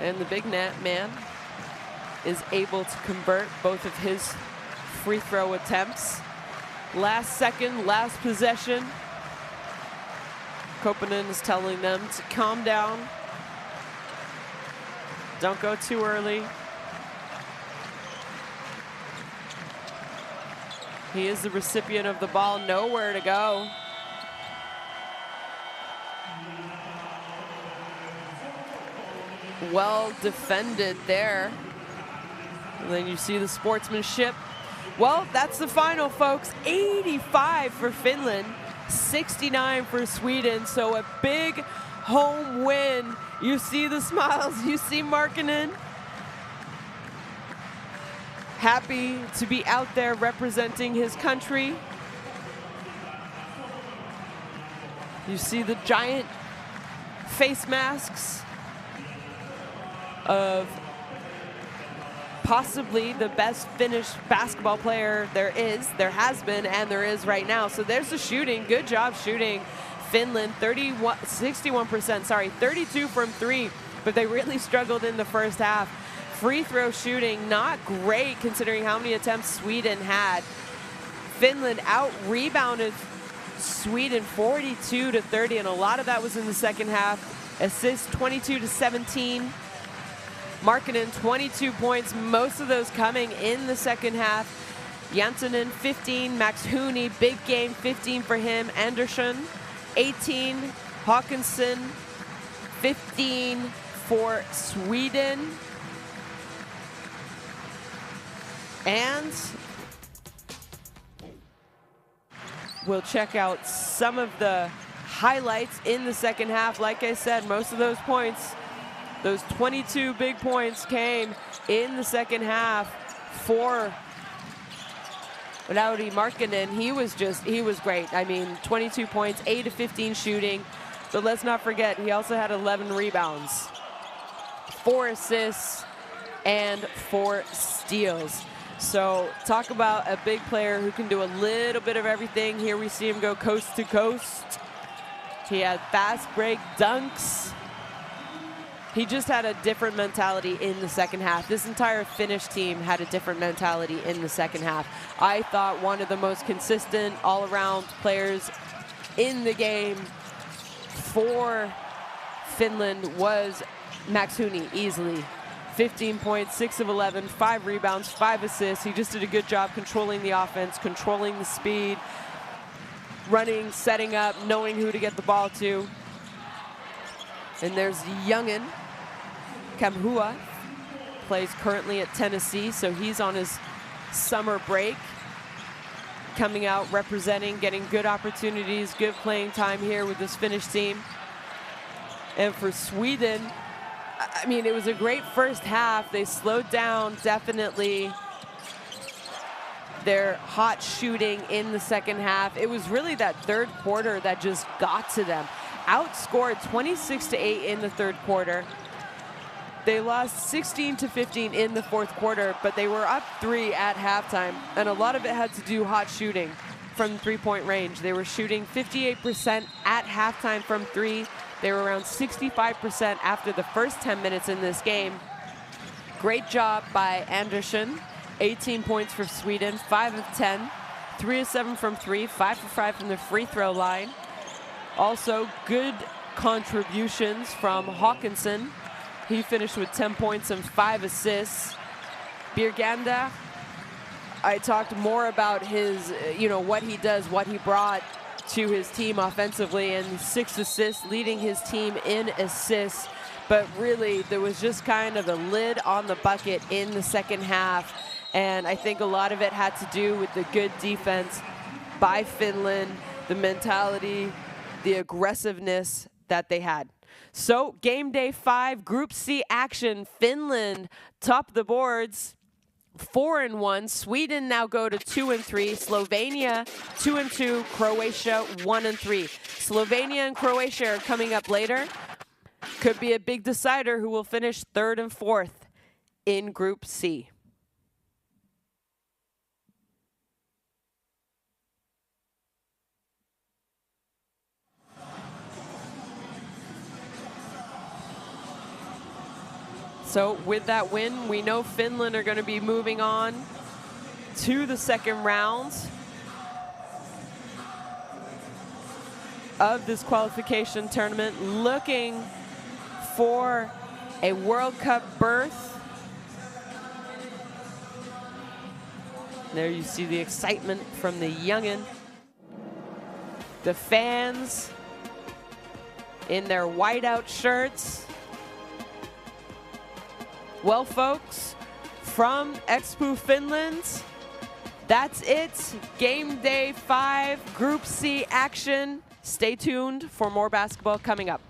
And the big net man is able to convert both of his free throw attempts. Last second, last possession. Koponen is telling them to calm down. Don't go too early. He is the recipient of the ball, nowhere to go. Well defended there. And then you see the sportsmanship. Well, that's the final, folks. 85 for Finland, 69 for Sweden. So a big home win. You see the smiles, you see Markkanen. Happy to be out there representing his country. You see the giant face masks of possibly the best Finnish basketball player there has been, and there is right now. So there's the shooting. Good job shooting. Finland, 61%, sorry, 32 from 3, but they really struggled in the first half. Free throw shooting, not great considering how many attempts Sweden had. Finland out-rebounded Sweden 42-30, and a lot of that was in the second half. Assists 22-17. Markkanen 22 points, most of those coming in the second half. Jantunen 15, Max Hooney, big game, 15 for him. Andersson 18, Håkansson 15 for Sweden. And we'll check out some of the highlights in the second half. Like I said, most of those points, those 22 big points, came in the second half for Lauri Markkanen. He was great. I mean, 22 points, 8 of 15 shooting. But let's not forget, he also had 11 rebounds, 4 assists, and 4 steals. So talk about a big player who can do a little bit of everything. Here we see him go coast to coast. He had fast break dunks. He just had a different mentality in the second half. This entire Finnish team had a different mentality in the second half. I thought one of the most consistent all-around players in the game for Finland was Max Huni, easily. 15 points, 6 of 11, 5 rebounds, 5 assists. He just did a good job controlling the offense, controlling the speed, running, setting up, knowing who to get the ball to. And there's youngin, Kamhua, plays currently at Tennessee, so he's on his summer break. Coming out, representing, getting good opportunities, good playing time here with this Finnish team. And for Sweden, I mean, it was a great first half. They slowed down, definitely, their hot shooting in the second half. It was really that third quarter that just got to them. Outscored 26-8 in the third quarter. They lost 16-15 in the fourth quarter, but they were up 3 at halftime, and a lot of it had to do hot shooting from three-point range. They were shooting 58% at halftime from 3. They were around 65% after the first 10 minutes in this game. Great job by Andersson. 18 points for Sweden, 5 of 10, 3 of 7 from 3, 5 for 5 from the free throw line. Also, good contributions from Hawkinson. He finished with 10 points and 5 assists. Birganda, I talked more about his, what he does, what he brought to his team offensively, and 6 assists, leading his team in assists. But really, there was just kind of a lid on the bucket in the second half. And I think a lot of it had to do with the good defense by Finland, the mentality, the aggressiveness that they had. So game day 5, Group C action. Finland top the boards, 4-1. Sweden now go to 2-3. Slovenia 2-2. Croatia 1-3. Slovenia and Croatia are coming up later. Could be a big decider who will finish 3rd and 4th in Group C. So with that win, we know Finland are going to be moving on to the second round of this qualification tournament, looking for a World Cup berth. There you see the excitement from the youngin. The fans in their whiteout shirts. Well, folks, from Expo Finland, that's it. Game day 5, Group C action. Stay tuned for more basketball coming up.